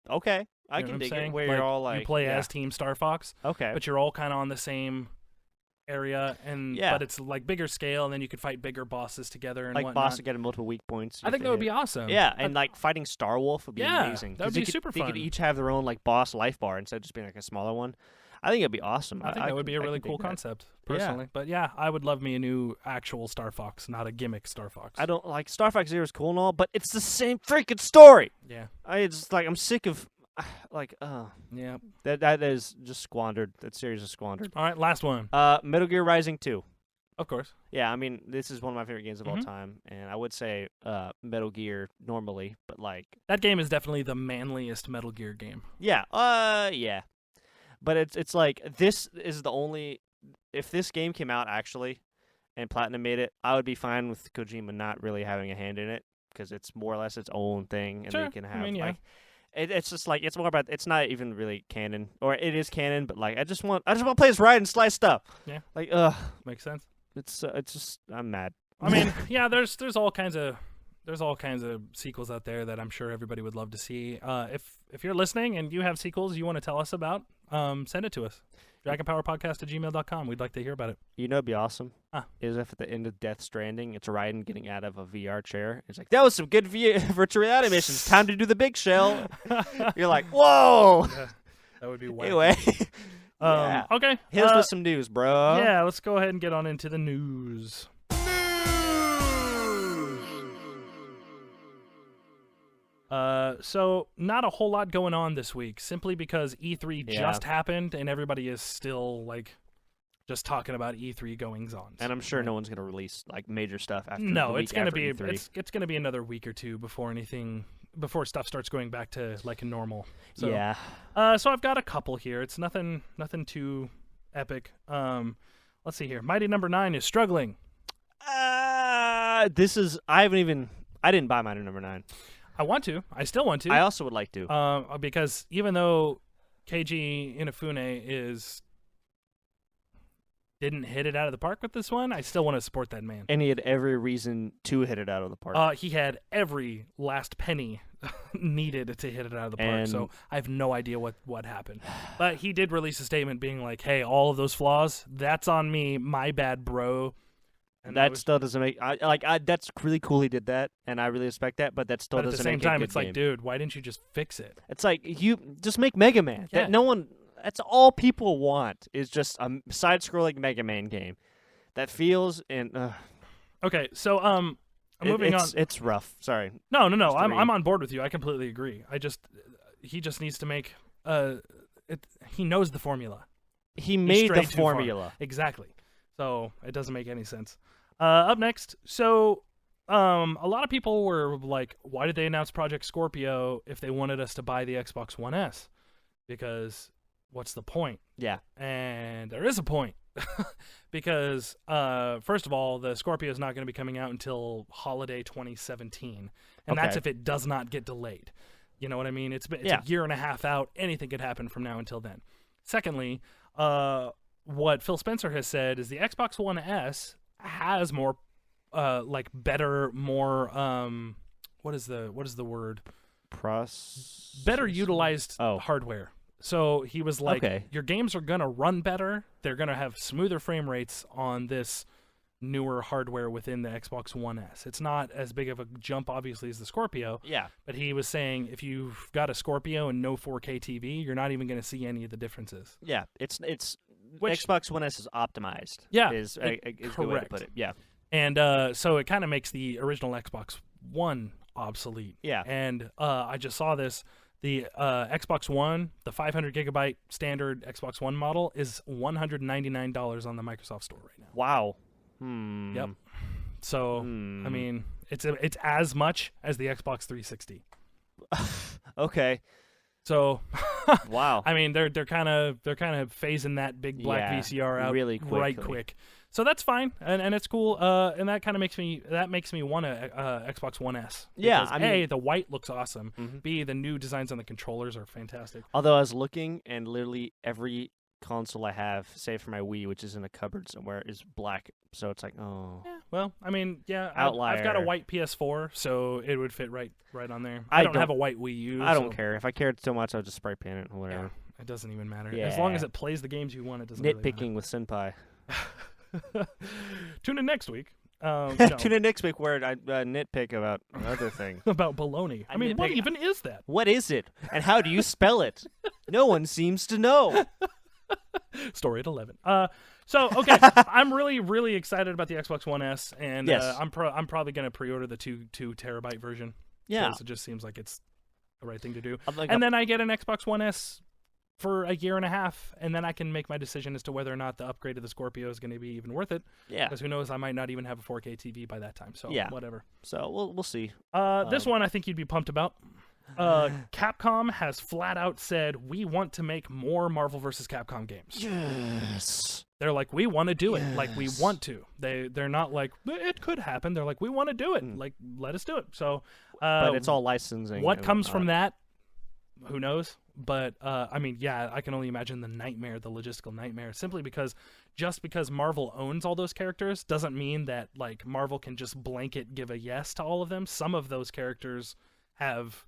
okay, I You know can what I'm dig saying? it. Where you're all like, you play yeah. as Team Star Fox, Okay. but you're all kind of on the same area, and Yeah. but it's like bigger scale, and then you could fight bigger bosses together and like whatnot. boss getting multiple weak points. I think that would be awesome. Yeah, and like fighting Star Wolf would be Yeah, amazing. that would 'cause be super They fun. could each have their own like boss life bar instead of just being like a smaller one. I think it'd be awesome. I think that would be a really cool concept. concept, personally. But yeah, I would love me a new actual Star Fox, not a gimmick Star Fox. I don't like Star Fox Zero is cool and all, but it's the same freaking story. Yeah. I'm sick of Yeah. that is just squandered. That series is squandered. All right, last one. Metal Gear Rising 2. Of course. Yeah, I mean this is one of my favorite games of all Mhm. time, and I would say Metal Gear normally, but like That game is definitely the manliest Metal Gear game. yeah. But it's like this is the only if this game came out actually and Platinum made it, I would be fine with Kojima not really having a hand in it because it's more or less its own thing and Sure. they can have I mean, yeah. like it's just like it's more about it's not even really canon or it is canon, but like I just want to play this ride and slice stuff. Yeah. Like Makes sense. it's just I'm mad. I mean, yeah, there's all kinds of sequels out there that I'm sure everybody would love to see. If you're listening and you have sequels you want to tell us about, send it to us. DragonPowerPodcast@gmail.com. We'd like to hear about it. You know, it'd be awesome. Huh. Is if at the end of Death Stranding, it's Raiden getting out of a VR chair. It's like that was some good virtual reality missions. Time to do the big shell. You're like, whoa. Yeah, that would be wild. Anyway, yeah. Okay. Hit us with some news, bro. Yeah, let's go ahead and get on into the news. So not a whole lot going on this week, simply because E3 Yeah. just happened and everybody is still like just talking about E3 goings on. And I'm sure no one's gonna release like major stuff after. No, the it's week gonna after be E3. it's gonna be another week or two before stuff starts going back to like a normal. So, yeah. So I've got a couple here. It's nothing too epic. Let's see here. Mighty Number 9 is struggling. This is I didn't buy mine at number 9. I want to. I still want to. I also would like to. Because even though Keiji Inafune didn't hit it out of the park with this one, I still want to support that man. And he had every reason to hit it out of the park. He had every last penny needed to hit it out of the park, so I have no idea what happened. But he did release a statement being like, hey, all of those flaws, that's on me, my bad, bro. And that still doesn't make that's really cool he did that, and I really respect that. But that still but at doesn't the same make time, a good it's like, game. dude, why didn't you just fix it? It's like you just make Mega Man. Yeah. That no one. That's all people want is just a side-scrolling Mega Man game that feels and. Okay, so moving on. It's rough. Sorry. No. Just I'm read. on board with you. I completely agree. He just needs to make he knows the formula. He made the strayed too far. formula. Exactly. So it doesn't make any sense. Up next, so a lot of people were like, why did they announce Project Scorpio if they wanted us to buy the Xbox One S? Because what's the point? Yeah. And there is a point. Because first of all, the Scorpio is not going to be coming out until holiday 2017. And that's Okay. if it does not get delayed. You know what I mean? It's Yeah. a year and a half out. Anything could happen from now until then. Secondly, what Phil Spencer has said is the Xbox One S has more better, more what is the word? Better utilized hardware. So he was like, Okay. your games are going to run better. They're going to have smoother frame rates on this newer hardware within the Xbox One S. It's not as big of a jump, obviously, as the Scorpio. Yeah. But he was saying if you've got a Scorpio and no 4K TV, you're not even going to see any of the differences. Yeah. It's Which- Xbox One S is optimized. Yeah, Is a good way to put it. Yeah. And so it kind of makes the original Xbox One obsolete. Yeah. And I just saw this. The Xbox One, the 500 gigabyte standard Xbox One model, is $199 on the Microsoft Store right now. Wow. Yep. So I mean, it's as much as the Xbox 360. Okay. So Wow. I mean, they're kind of phasing that big black VCR out really right quick. So that's fine, and it's cool. And that kind of makes me want a Xbox One S. Yeah, Because I mean, A, the white looks awesome. B, the new designs on the controllers are fantastic. although I was looking, and literally every console I have, save for my Wii, which is in a cupboard somewhere, is black. So it's like, oh. Yeah, well, I mean, yeah, Outlier. I've got a white PS4, so it would fit right on there. I don't have a white Wii U. I don't care. If I cared so much, I'll just spray paint it or whatever. Yeah, it doesn't even matter. Yeah. As long as it plays the games you want, it doesn't really Nitpicking with Senpai. matter. Tune in next week. Tune in next week where I nitpick about other things. About baloney. I mean, what nitpick- even is that? What is it? And how do you spell it? No one seems to know. Story at 11. So okay, I'm really excited about the Xbox One S, and Yes. I'm probably gonna pre-order the 2 terabyte version. Yeah. 'Cause it just seems like it's the right thing to do. I'm like, And then I get an Xbox One S for a year and a half, and then I can make my decision as to whether or not the upgrade to the Scorpio is going to be even worth it. yeah. Because who knows, I might not even have a 4K TV by that time. So Yeah. whatever. So we'll see. This one I think you'd be pumped about. Capcom has flat out said, we want to make more Marvel vs. Capcom games. Yes. They're like, we want to do it. Like, we Yes. want to. They're not like, it could happen. They're like, we want to do it. Like, let us do it. So, But it's all licensing. what and comes from whatnot. that? Who knows? But I mean, yeah, I can only imagine the nightmare, the logistical nightmare. Simply because, just because Marvel owns all those characters doesn't mean that like Marvel can just blanket give a yes to all of them. Some of those characters have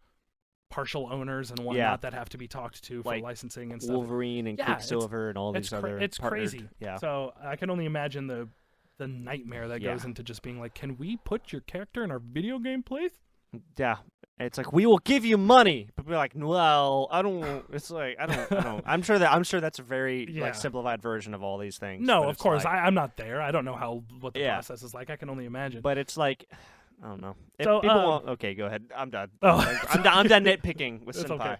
partial owners and whatnot that have to be talked to for Like licensing and stuff. Wolverine and Yeah, Quicksilver and all these other. It's partnered- crazy. Yeah. So I can only imagine the nightmare that goes into just being like, can we put your character in our video game place? Yeah. It's like, we will give you money, but we're like, well, I don't. It's like, I don't. I'm sure that's a very Yeah. like simplified version of all these things. No, but of it's course. like- I'm not there. I don't know what the Yeah. process is like. I can only imagine. But it's like, I don't know. If So, people want, okay, go ahead. I'm done. Oh. I'm done nitpicking with It's Senpai.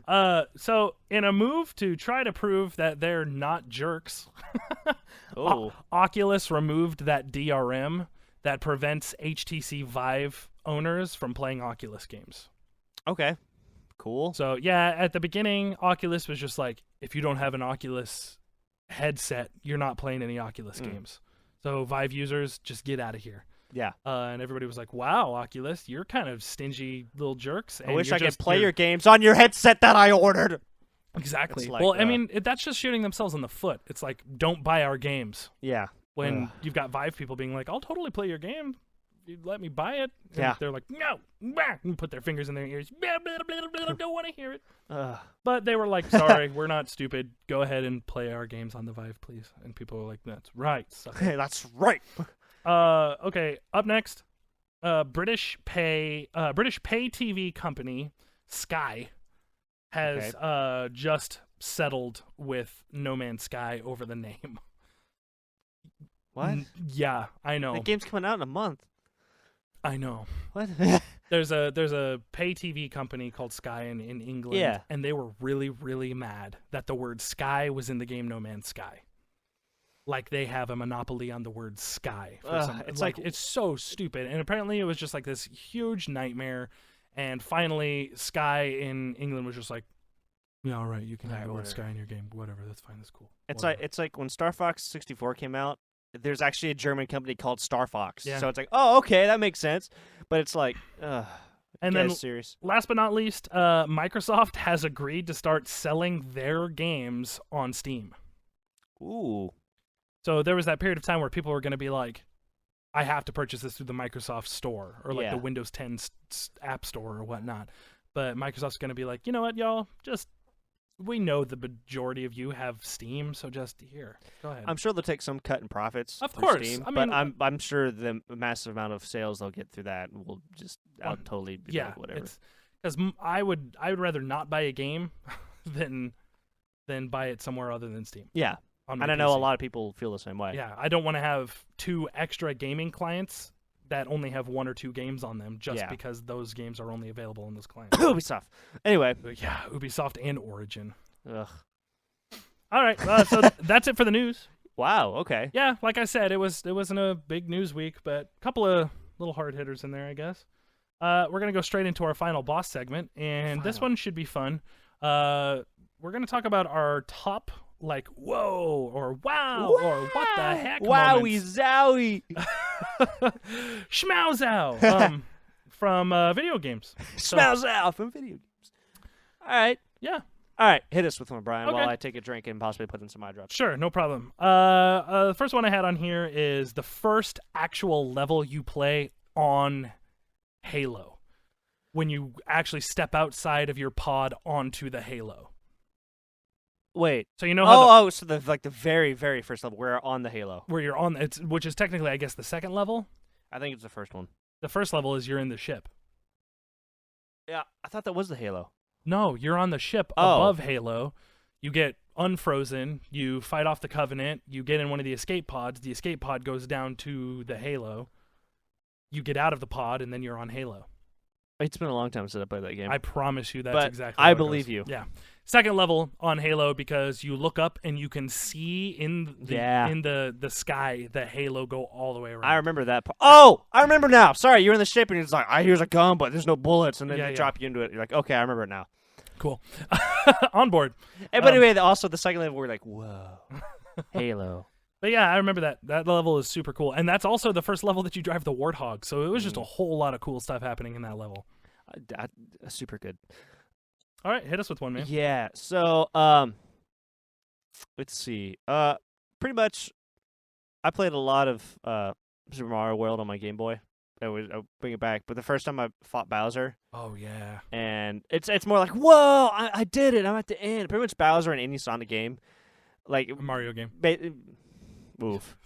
okay. So in a move to try to prove that they're not jerks, Oh, Oculus removed that DRM that prevents HTC Vive owners from playing Oculus games. okay, cool. So yeah, at the beginning, Oculus was just like, if you don't have an Oculus headset, you're not playing any Oculus games. So Vive users, just get out of here. Yeah, And everybody was like, wow, Oculus, you're kind of stingy little jerks. I and wish you're I could just- play you're- your games on your headset that I ordered. Exactly. It's like, Well, I mean, that's just shooting themselves in the foot. It's like, don't buy our games. Yeah, When Ugh. you've got Vive people being like, I'll totally play your game. You let me buy it. And Yeah. they're like, no. Bah, and put their fingers in their ears. Blah, blah, blah, blah, don't want to hear it. Ugh. But they were like, sorry, we're not stupid. Go ahead and play our games on the Vive, please. And people were like, that's right. sucker." Hey, that's right. Okay, up next, British pay TV company Sky has just settled with No Man's Sky over the name. What? Yeah, I know. The game's coming out in a month. I know. What? There's a pay TV company called Sky in England, Yeah. and they were really mad that the word Sky was in the game No Man's Sky. Like they have a monopoly on the word Sky. It's it's so stupid. And apparently it was just like this huge nightmare. And finally, Sky in England was just like, yeah, all right, you can have the word whatever. Sky in your game. Whatever, that's fine, that's cool. It's Whatever. like when Star Fox 64 came out. There's actually a German company called Star Fox. Yeah. So it's like, oh, okay, that makes sense. But it's like, And guys then serious. last but not least, Microsoft has agreed to start selling their games on Steam. Ooh. So there was that period of time where people were going to be like, I have to purchase this through the Microsoft Store or like Yeah. the Windows 10 App Store or whatnot. But Microsoft's going to be like, you know what, y'all? We know the majority of you have Steam, so just here. Go ahead. I'm sure they'll take some cut in profits. Of for course. Steam, I mean, but I'm sure the massive amount of sales they'll get through that will just I'll totally be yeah, like, whatever. Because I would rather not buy a game than buy it somewhere other than Steam. Yeah. On my And I know a PC. lot of people feel the same way. Yeah, I don't want to have 2 extra gaming clients that only have 1 or 2 games on them just Yeah. because those games are only available in this client. Ubisoft. Anyway. Yeah, Ubisoft and Origin. Ugh. All right, so that's it for the news. Wow. Okay. Yeah, like I said, it wasn't a big news week, but a couple of little hard hitters in there, I guess. We're gonna go straight into our final boss segment, and this one should be fun. We're gonna talk about our top, like, whoa or wow or what the heck Wowie moments. zowie. Schmauzow from video games. So, Schmauzow from video games. All right. yeah, All right. Hit us with one, Brian, Okay. while I take a drink and possibly put in some eye drops. sure, no problem. The first one I had on here is the first actual level you play on Halo, when you actually step outside of your pod onto the Halo. Wait. So you know how So the very, very first level, we're on the Halo. where you're on, which is technically, I guess, the second level. I think it's the first one. The first level is you're in the ship. Yeah, I thought that was the Halo. No, you're on the ship Oh. above Halo. You get unfrozen. You fight off the Covenant. You get in one of the escape pods. The escape pod goes down to the Halo. You get out of the pod, and then you're on Halo. It's been a long time since I played that game. I promise you that's But exactly I how it believe goes. you. Yeah. Second level on Halo, because you look up and you can see in the sky the Halo go all the way around. I remember that part. Oh, I remember now. Sorry, you're in the ship and it's like, here's a gun, but there's no bullets, and then Yeah, they yeah. drop you into it. You're like, okay, I remember it now. Cool. On board. But anyway, also the second level, we're like, whoa, Halo. But yeah, I remember that. That level is super cool. And that's also the first level that you drive the Warthog. So it was just a whole lot of cool stuff happening in that level. Super good. All right, hit us with one, man. Yeah. So, let's see. Pretty much, I played a lot of Super Mario World on my Game Boy. I'll bring it back. But the first time I fought Bowser, Oh, yeah. and it's more like, whoa, I did it. I'm at the end. Pretty much Bowser in any Sonic game, like A Mario game. Oof.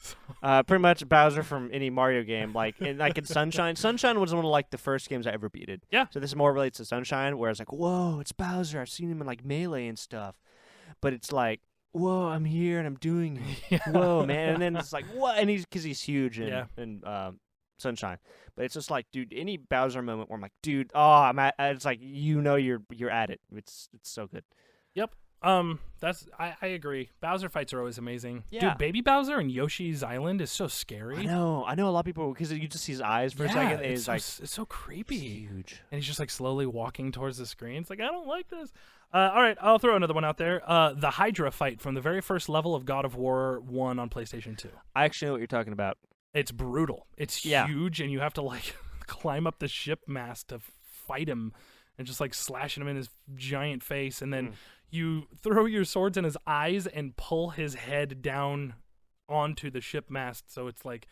Pretty much Bowser from any Mario game, like in Sunshine. Sunshine was one of like the first games I ever beated. Yeah. So this more relates to Sunshine, where it's like, whoa, it's Bowser. I've seen him in like Melee and stuff, but it's like, whoa, I'm here and I'm doing it. Yeah. Whoa, man. And then it's like, what? And because he's huge in, Yeah. in Sunshine, but it's just like, dude, any Bowser moment where I'm like, dude, I'm at. It's like, you're at it. It's so good. I agree. Bowser fights are always amazing. Yeah. Dude, Baby Bowser in Yoshi's Island is so scary. I know a lot of people, because you just see his eyes for a Yeah, second. And it's it's like it's so creepy. huge. And he's just like slowly walking towards the screen. It's like, I don't like this. All right, I'll throw another one out there. The Hydra fight from the very first level of God of War 1 on PlayStation 2. I actually know what you're talking about. It's brutal. It's Yeah. huge, and you have to like climb up the ship mast to fight him and just like slashing him in his giant face. And then you throw your swords in his eyes and pull his head down onto the ship mast, so it's like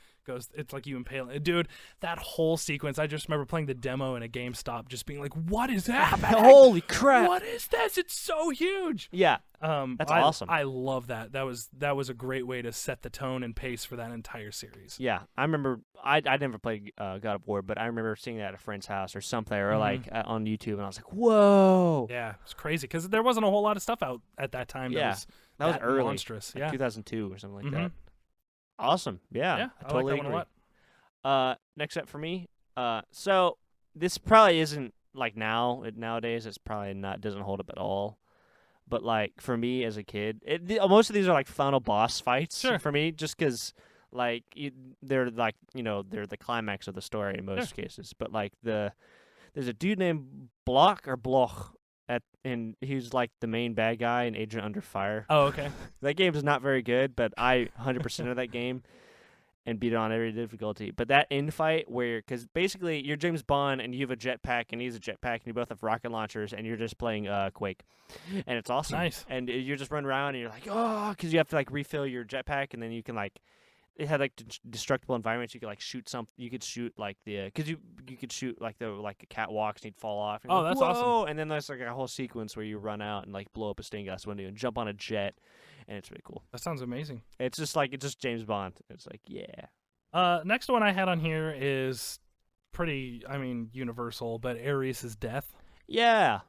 you impale it. Dude, that whole sequence, I just remember playing the demo in a GameStop, just being like, what is happening? Holy crap! What is this? It's so huge. Yeah, That's awesome. I love that. That was a great way to set the tone and pace for that entire series. yeah. I remember. I never played God of War, but I remember seeing that at a friend's house or something, or like on YouTube, and I was like, whoa. Yeah, it's crazy because there wasn't a whole lot of stuff out at that time. Yeah, that was early, monstrous. like Yeah, 2002 or something like Mhm. that. Awesome. Yeah, yeah, I totally like that agree. one a lot. Next up for me. So this probably isn't like nowadays. It's probably doesn't hold up at all. But like for me as a kid, most of these are like final boss fights Sure. for me, just because like they're like they're the climax of the story in most cases. But like there's a dude named Bloch, and he's like the main bad guy in Agent Under Fire. Oh, okay. That game is not very good, but I 100% of that game and beat it on every difficulty. But that end fight because basically you're James Bond and you have a jetpack and he's a jetpack and you both have rocket launchers and you're just playing Quake. And it's awesome. Nice. And you're just running around and you're like, oh, because you have to like refill your jetpack and then you can like, it had like destructible environments. You could like shoot something. You could shoot like because you could shoot like a catwalks and he'd fall off. And Oh, you're like, that's awesome. whoa! And then there's like a whole sequence where you run out and like blow up a stained glass window and jump on a jet, and it's really cool. That sounds amazing. It's just James Bond. It's like, yeah. Next one I had on here is pretty, universal, but Ares' death. Yeah.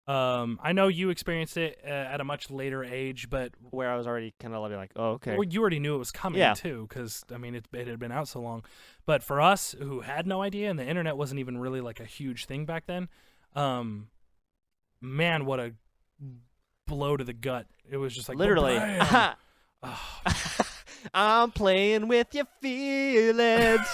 I know you experienced it at a much later age, but Where I was already kind of like, oh, okay. well, you already knew it was coming Yeah. too, because I mean it had been out so long. But for us who had no idea, and the internet wasn't even really like a huge thing back then, man, what a blow to the gut! It was just like Literally. bam. Oh. I'm playing with your feelings.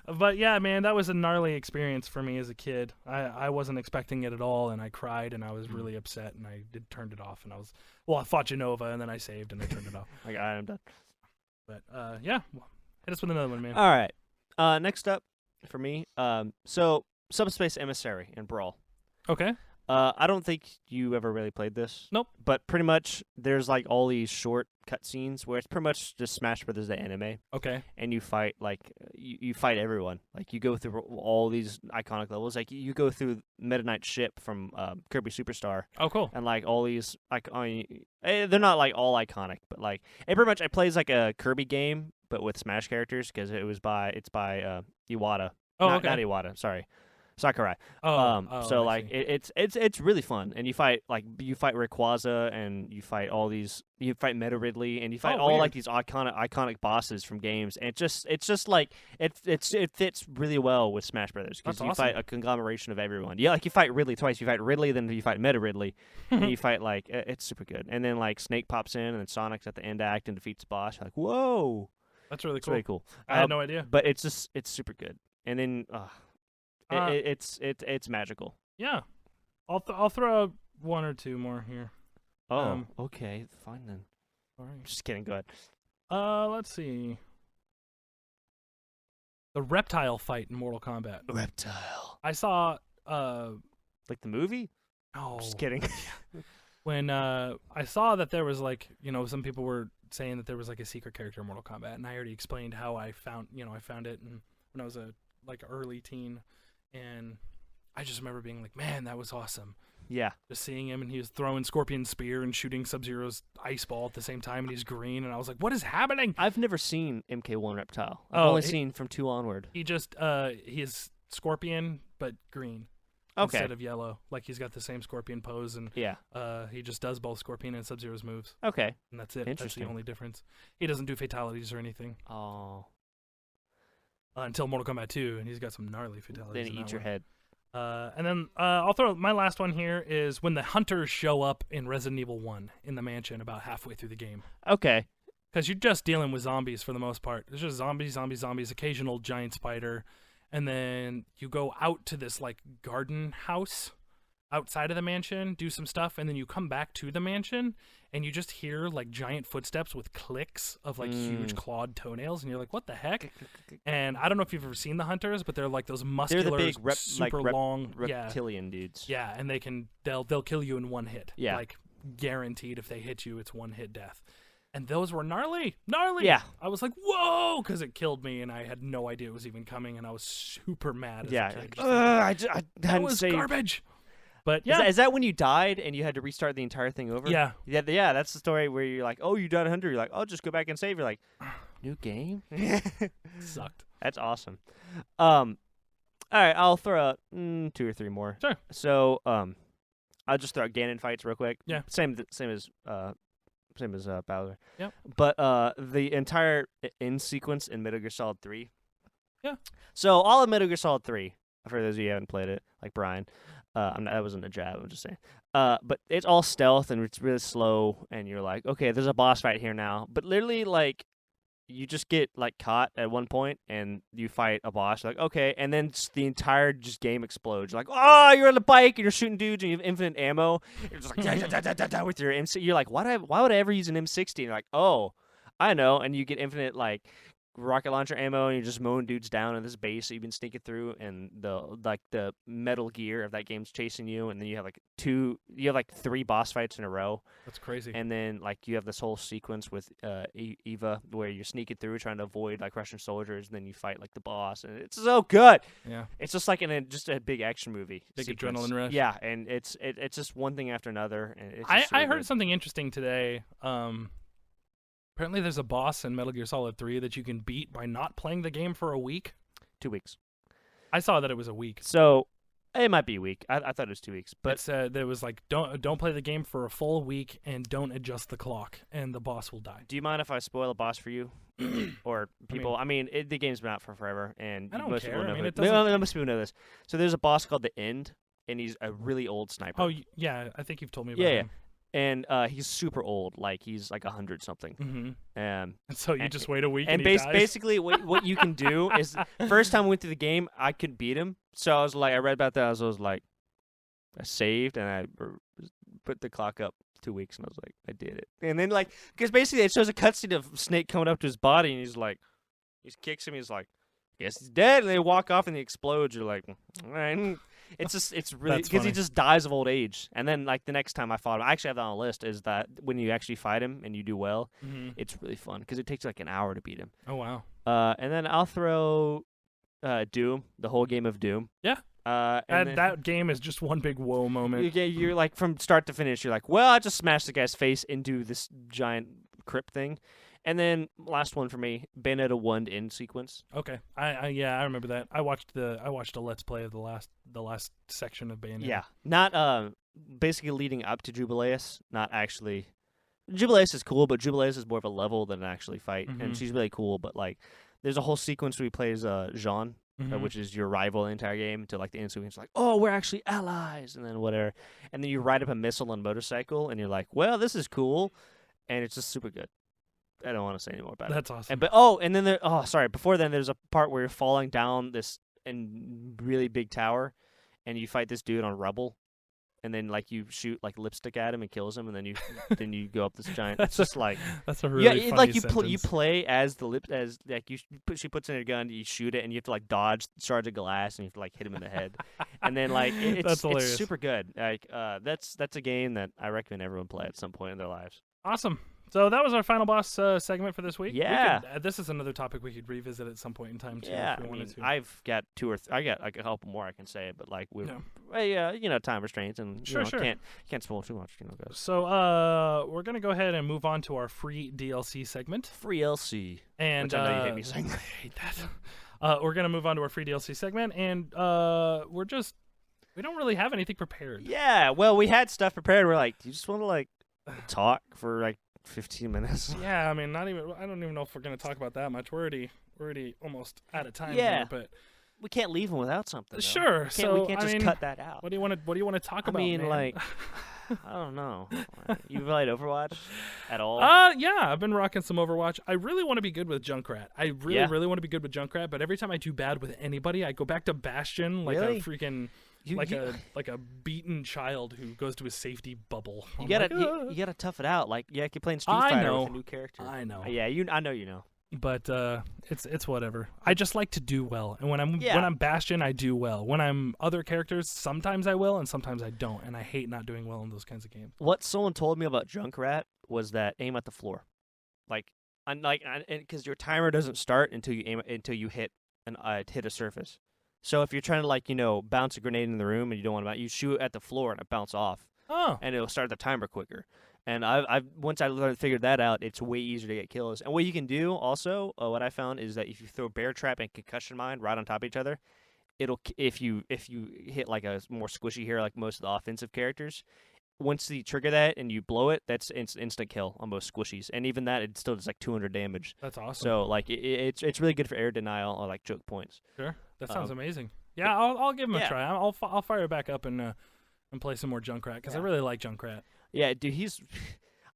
But yeah, man, that was a gnarly experience for me as a kid. I wasn't expecting it at all, and I cried, and I was really upset, and I turned it off, and I fought Genova, and then I saved, and I turned it off. Like, I'm done. But yeah, hit us with another one, man. All right. Next up for me, so Subspace Emissary in Brawl. Okay. I don't think you ever really played this. Nope. But pretty much, there's like all these short cutscenes where it's pretty much just Smash Brothers the anime, Okay. and you fight like you fight everyone. Like you go through all these iconic levels. Like you go through Meta Knight's ship from Kirby Superstar, Oh, cool. and like all these like they're not like all iconic, but like it pretty much it plays like a Kirby game but with Smash characters because it's by Iwata. Oh, not, okay. not Iwata. Sorry. Sakurai. I So like see. it's really fun, and you fight Rayquaza, and you fight Meta Ridley, and you fight all weird. like these iconic bosses from games, and it's just like it fits really well with Smash Brothers because That's you awesome. fight a conglomeration of everyone. Yeah, like you fight Ridley twice. You fight Ridley, then you fight Meta Ridley, and you fight like it's super good. And then like Snake pops in, and then Sonic's at the end act and defeats the boss. You're like, whoa, That's really it's cool. really cool. I had no idea. But it's super good. And then it's magical. Yeah. I'll throw out one or two more here. Oh, okay, fine then. All right. Just kidding. Go ahead. Let's see. The reptile fight in Mortal Kombat. Reptile. I saw Like the movie? no. Just kidding. When I saw that there was like, some people were saying that there was like a secret character in Mortal Kombat, and I already explained how I found it and when I was a early teen, and I just remember being like, man, that was awesome. Yeah. Just seeing him, and he was throwing Scorpion's spear and shooting Sub-Zero's ice ball at the same time, and he's green, and I was like, what is happening? I've never seen MK1 Reptile. I've Oh, only seen from 2 onward. He just he is Scorpion but green Okay. instead of yellow. Like he's got the same Scorpion pose, and Yeah. he just does both Scorpion and Sub-Zero's moves, Okay. and that's it. That's Interesting. the only difference. He doesn't do fatalities or anything Oh. until Mortal Kombat 2, and he's got some gnarly fatalities. Then in eat that your one. head. And then I'll throw my last one here is when the hunters show up in Resident Evil 1 in the mansion about halfway through the game. Okay. Because you're just dealing with zombies for the most part. It's just zombies, occasional giant spider. And then you go out to this like garden house outside of the mansion, do some stuff, and then you come back to the mansion and you just hear like giant footsteps with clicks of like huge clawed toenails, and you're like, what the heck? And I don't know if you've ever seen the hunters, but they're like those muscular, They're the big super long reptilian dudes. yeah, and they'll kill you in one hit. Yeah. Like guaranteed if they hit you, it's one hit death. And those were gnarly. Yeah. I was like, whoa, because it killed me, and I had no idea it was even coming, and I was super mad as Yeah. a kid. Like, Just like, I that hadn't was saved. garbage. But yeah, Is that when you died and you had to restart the entire thing over? yeah. Yeah, that's the story where you're like, oh, you died 100. You're like, oh, just go back and save. You're like, new game? Sucked. That's awesome. All right, I'll throw out 2 or 3 more. Sure. So, I'll just throw out Ganon fights real quick. Yeah. Same as Bowser. Yep. But the entire end sequence in Metal Gear Solid 3. Yeah. So all of Metal Gear Solid 3, for those of you who haven't played it, like Brian, that wasn't a jab, I'm just saying. But it's all stealth and it's really slow, and you're like, okay, there's a boss fight here now. But literally, like, you just get like caught at one point and you fight a boss. You're like, okay, and then the entire game explodes. You're like, oh, you're on a bike and you're shooting dudes and you have infinite ammo. You're just like with your M60. You're like, why would I ever use an M60? And you're like, oh, I know. And you get infinite like rocket launcher ammo, and you're just mowing dudes down in this base that you've been sneaking through, and the Metal Gear of that game's chasing you, and then you have like 3 boss fights in a row. That's crazy. And then like you have this whole sequence with Eva where you're sneaking through trying to avoid like Russian soldiers, and then you fight like the boss, and it's so good. Yeah. It's just like just a big action movie. Big sequence. adrenaline rush. Yeah, and it's just one thing after another, and it's I just really heard good. something interesting today. Apparently there's a boss in Metal Gear Solid 3 that you can beat by not playing the game for a week. 2 weeks. I saw that it was a week. So It might be a week. I thought it was 2 weeks, but there was like don't play the game for a full week and don't adjust the clock, and the boss will die. do you mind if I spoil a boss for you or people? The game's been out for forever, and I don't most care. people know. I mean, it it doesn't- most people know this. So there's a boss called the End, and he's a really old sniper. Oh yeah, I think you've told me about Yeah, him. and he's super old, like he's like 100 something. Mm-hmm. And So you just wait a week and and he dies? basically what you can do is first time I went through the game, I couldn't beat him. So I was like, I read about that. I was like, I saved and I put the clock up 2 weeks, and I was like, I did it. And then like, because basically it shows a cutscene of Snake coming up to his body, and he's like, he kicks him. He's like, yes, he's dead. And they walk off, and he explodes. You're like, all right. It's just, it's really That's because he funny. just dies of old age. And then like the next time I fought him, I actually have that on a list. Is that when you actually fight him and you do well, Mm-hmm. it's really fun because it takes like an hour to beat him. Oh wow. And then I'll throw Doom, the whole game of Doom. Yeah. And then That game is just one big whoa moment. you're like from start to finish. You're like, well, I just smashed the guy's face into this giant crypt thing. And then last one for me, Bayonetta 1 end sequence. Okay. I remember that. I watched a Let's Play of the last section of Bayonetta. Yeah, not basically leading up to Jubileus, not actually. Jubileus is cool, but Jubileus is more of a level than an actually fight, Mhm. and she's really cool. But like, there's a whole sequence where he plays Jean, Mhm. which is your rival in the entire game, until like the end sequence, like, oh, we're actually allies, and then whatever, and then you ride up a missile on a motorcycle, and you're like, well, this is cool, and it's just super good. I don't want to say any more about it. That's awesome. And then before then there's a part where you're falling down this really big tower, and you fight this dude on rubble, and then like you shoot like lipstick at him and kills him, and then you go up this giant. It's just like That's a really funny like you sentence. play as like she puts in her gun, you shoot it, and you have to like dodge shards of glass, and you have to like hit him in the head, and then like That's it's hilarious. super good. Like that's a game that I recommend everyone play at some point in their lives. Awesome. So that was our final boss segment for this week. Yeah. This is another topic we could revisit at some point in time too. Yeah, if we I wanted mean, to. I've got I got like a couple more I can say, but like Yeah. time restraints and Sure. can't spoil too much, guys. So we're gonna go ahead and move on to our free DLC segment. Free LC, And which I know you hate me saying. I hate that. We're gonna move on to our free DLC segment, and we don't really have anything prepared. Yeah, well, we had stuff prepared. We're like, do you just want to like talk for like 15 minutes? Yeah, I mean, not even. I don't even know if we're gonna talk about that much. We're already almost out of time. Yeah. here, but We can't leave them without something. Though. sure. We So can't I just mean, cut that out. What do you want to talk I about? mean, man? like, I don't know. You played Overwatch at all? Yeah, I've been rocking some Overwatch. I really want to be good with Junkrat. I really want to be good with Junkrat, but every time I do bad with anybody, I go back to Bastion like Really? a freaking like a beaten child who goes to his safety bubble. You I'm gotta like, you gotta tough it out. Like you're playing Street I Fighter know. with a new character. I know. Yeah, I know you know. But it's whatever. I just like to do well, and when I'm Bastion, I do well. When I'm other characters, sometimes I will, and sometimes I don't, and I hate not doing well in those kinds of games. What someone told me about Junkrat was that aim at the floor, because your timer doesn't start until you hit a surface. So if you're trying to bounce a grenade in the room and you don't want to, you shoot at the floor and it bounce off, Oh, and it'll start the timer quicker. And once I figured that out, it's way easier to get kills. And what you can do also, what I found is that if you throw Bear Trap and Concussion Mine right on top of each other, if you hit like a more squishy hero like most of the offensive characters, once you trigger that and you blow it, that's instant kill on most squishies. And even that, it still does like 200 damage. that's awesome. So like it's really good for air denial or like choke points. Sure, that sounds amazing. Yeah, I'll give him a try. I'll fire it back up and play some more Junkrat because I really like Junkrat. Yeah, dude,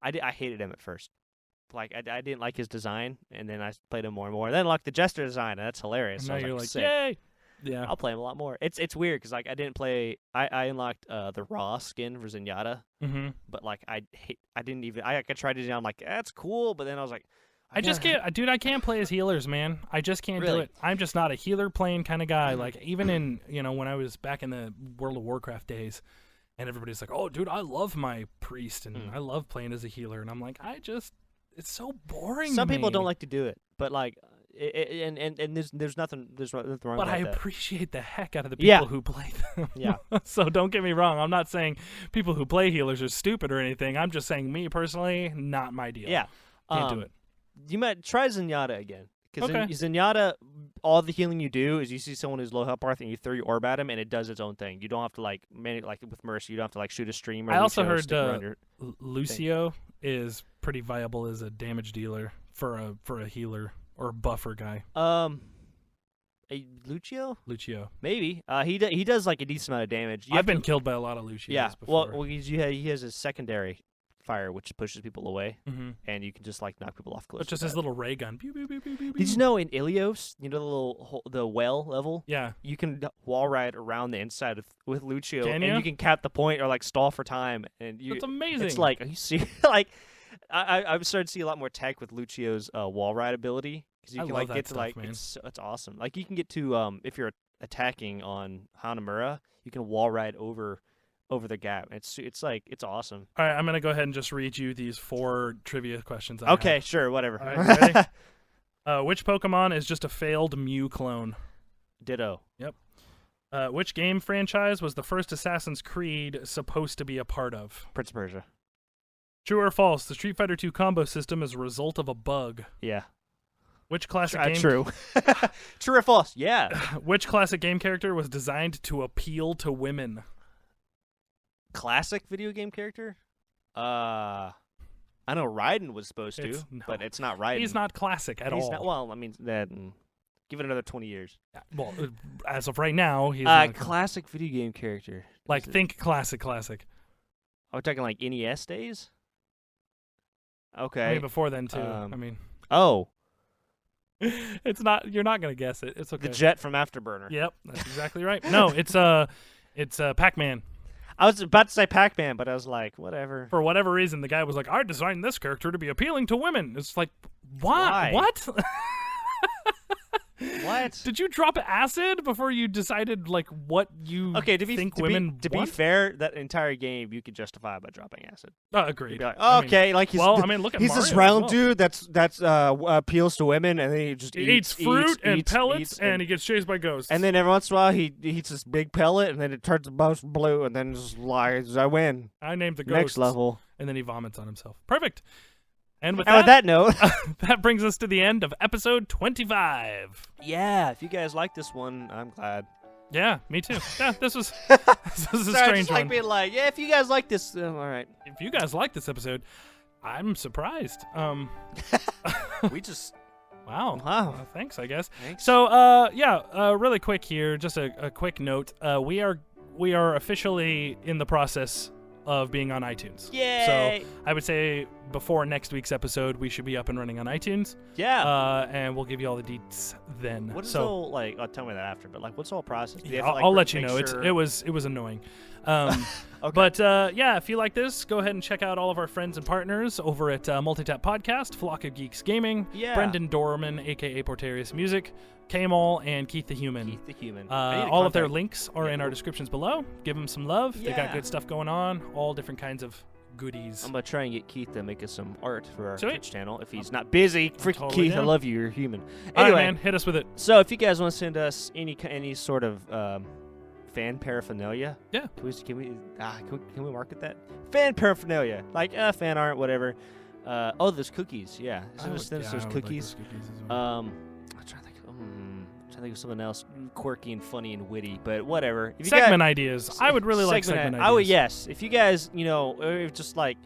I hated him at first. Like I didn't like his design, and then I played him more and more. And then like the Jester design, and that's hilarious. And So now I was you're like, sick. yay! Yeah. I'll play him a lot more. It's weird because like I didn't play. I unlocked the raw skin for Zenyatta, Mm-hmm. but like I tried it. I'm like that's cool, but then I was like, I just can't, dude. I can't play as healers, man. I just can't do Really? it. I'm just not a healer playing kind of guy. Like even in when I was back in the World of Warcraft days, and everybody's like, "Oh, dude, I love my priest and I love playing as a healer," and I'm like, it's so boring. Some to people me. don't like to do it, but like, and there's nothing wrong But with I that. appreciate the heck out of the people Yeah. who play them. Yeah. So don't get me wrong. I'm not saying people who play healers are stupid or anything. I'm just saying me personally, not my deal. Yeah, Can't do it. You might try Zenyatta again Because Okay. in Zenyatta, all the healing you do is you see someone who's low health bar and you throw your orb at him, and it does its own thing. You don't have to like with Mercy. You don't have to like shoot a stream. Or I also Lucio heard stick around your Lucio is pretty viable as a damage dealer for a healer or a buffer guy. A Lucio? Lucio. Maybe. He does like a decent amount of damage. I've been killed by a lot of Lucios Yeah. before. Well, he has his secondary fire, which pushes people away, and you can just like knock people off close. But just his little ray gun. Pew, pew, pew, pew, pew, Did you know in Ilios, you know the well level? Yeah. You can wall ride around the inside with Lucio, Can and you? you can cap the point or like stall for time, and That's amazing. It's like, are you serious? Like, I've started to see a lot more tech with Lucio's wall ride ability because you I can love like that get to stuff, like man. it's awesome. Like you can get to if you're attacking on Hanamura, you can wall ride over the gap. It's awesome. All right, I'm going to go ahead and just read you these 4 trivia questions. Okay, sure, whatever. All right, ready? Which Pokemon is just a failed Mew clone? Ditto. Yep. Which game franchise was the first Assassin's Creed supposed to be a part of? Prince of Persia. True or false? The Street Fighter II combo system is a result of a bug. Yeah. Which classic game? True. True or false? Yeah. Which classic game character was designed to appeal to women? Classic video game character? I know Raiden was supposed to, No. but it's not Raiden. He's not classic at He's all. not, well, I mean, that. Give it another 20 years. Well, as of right now, he's not classic video game character. like think classic. Are we talking like NES days? Okay. I mean, before then too. I mean, oh, it's not. You're not gonna guess it. It's okay. the jet from Afterburner. Yep, that's exactly right. No, it's Pac-Man. I was about to say Pac-Man, but I was like, whatever. For whatever reason, the guy was like, "I designed this character to be appealing to women." It's like, Why? What? What? Did you drop acid before you decided like what you Okay, think women to be want? fair, that entire game you could justify by dropping acid. Agreed. You'd be like, I mean, okay, like he's well, I mean, look at he's Mario this as round well. dude that's appeals to women, and then he just He eats fruit and pellets, eats, and he gets chased by ghosts. and then every once in a while he eats this big pellet, and then it turns the most blue, and then just lies. I win. I named the Next ghosts. level. And then he vomits on himself. Perfect. And with And with that note, that brings us to the end of episode 25. yeah, if you guys like this one, I'm glad. Yeah, me too. Yeah, this was a Sorry, strange just like one. being like, yeah, if you guys like this, all right. If you guys like this episode, I'm surprised. We just Wow. Wow. Thanks, I guess. Thanks. So, really quick here, just a quick note. We are officially in the process of being on iTunes. Yay! So I would say before next week's episode, we should be up and running on iTunes. Yeah. And we'll give you all the deets then. What is so, the whole like? I'll tell me that after. But like, what's the whole process? Do you yeah, have to, like, I'll let you make know. sure- It was annoying. Okay. But yeah, if you like this, go ahead and check out all of our friends and partners over at MultiTap Podcast, Flock of Geeks Gaming, Yeah. Brendan Dorman, aka Portarius Music, Kmall, and Keith the Human. Keith the Human. I need to All of their contact- links are in our descriptions below. Give them some love. They got Yeah. good stuff going on. All different kinds of goodies. I'm gonna try and get Keith to make us some art for our Sweet. Twitch channel if he's not busy. Freaking totally Keith, I down. love you. You're human. All right, Anyway, man, hit us with it. so if you guys want to send us any sort of fan paraphernalia, Yeah. can we market that fan paraphernalia like fan art, whatever. There's cookies. Yeah, send us I those would like cookies. those cookies as well. I'm trying to think of something else quirky and funny and witty, but whatever. If you segment ideas. I would really like segment segment I would, ideas. yes. If you guys, just like,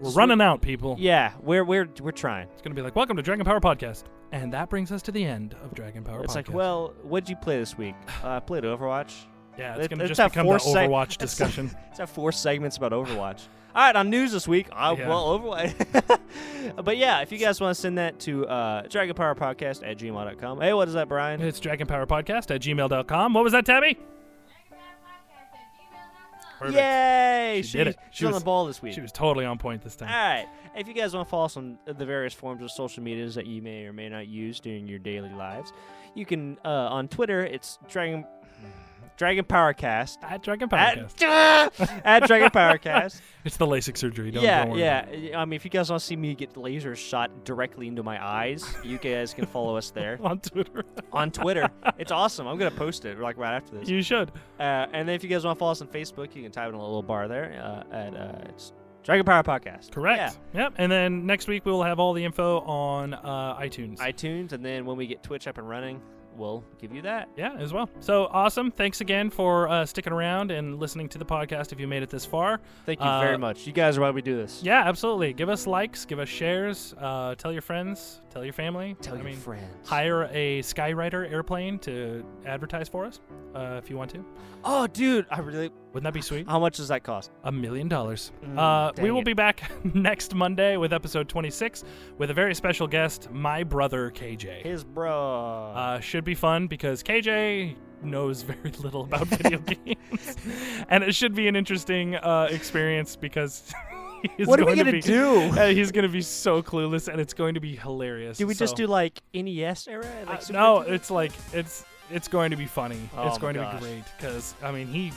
We're running out, people. yeah, we're trying. It's going to be like, welcome to Dragon Power Podcast. And that brings us to the end of Dragon Power It's Podcast. like, well, what'd you play this week? I played Overwatch. yeah, it's going to let's just have become the 4 seg- Overwatch discussion. Let's have 4 segments about Overwatch. All right, on news this week, Yeah. Overwatch. But yeah, if you guys want to send that to dragonpowerpodcast@gmail.com. Hey, what is that, Brian? It's dragonpowerpodcast@gmail.com. What was that, Tabby? Perfect. Yay! She did it. She's on the ball this week. She was totally on point this All time. right. If you guys want to follow us on the various forms of social medias that you may or may not use during your daily lives, you can on Twitter. It's Dragon Powercast. At Dragon Powercast. At Dragon Powercast. It's the LASIK surgery. Don't Yeah, worry about it. yeah. I mean, if you guys want to see me get lasers shot directly into my eyes, you guys can follow us there On Twitter. on Twitter. It's awesome. I'm gonna post it like right after this. You should. And then if you guys want to follow us on Facebook, you can type in a little bar there. It's Dragon Power Podcast. Correct. Yeah. Yep. And then next week we will have all the info on iTunes. iTunes, and then when we get Twitch up and running, we'll give you that. Yeah, as well. So awesome. Thanks again for sticking around and listening to the podcast if you made it this far. Thank you very much. You guys are why we do this. Yeah, absolutely. Give us likes, give us shares, tell your friends, tell your family. Tell your friends. Hire a Skywriter airplane to advertise for us if you want to. Oh, dude, Wouldn't that be sweet? How much does that cost? $1 million. Dang We will it. be back next Monday with episode 26 with a very special guest, my brother KJ. His bro. Should be fun because KJ knows very little about video games, and it should be an interesting experience because what are we gonna do? He's gonna be so clueless, and it's going to be hilarious. Do we just do like NES era? Like Super no, Nintendo? it's going to be funny. Oh it's going my to be gosh. great because I mean he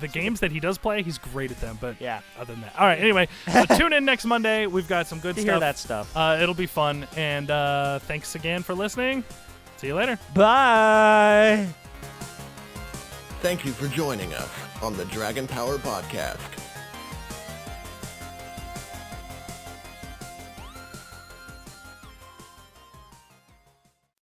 the games that he does play, he's great at them. But Yeah. other than that, all right. Anyway, so tune in next Monday. We've got some good To stuff. hear that stuff. It'll be fun, and thanks again for listening. See you later. Bye. Thank you for joining us on the Dragon Power Podcast.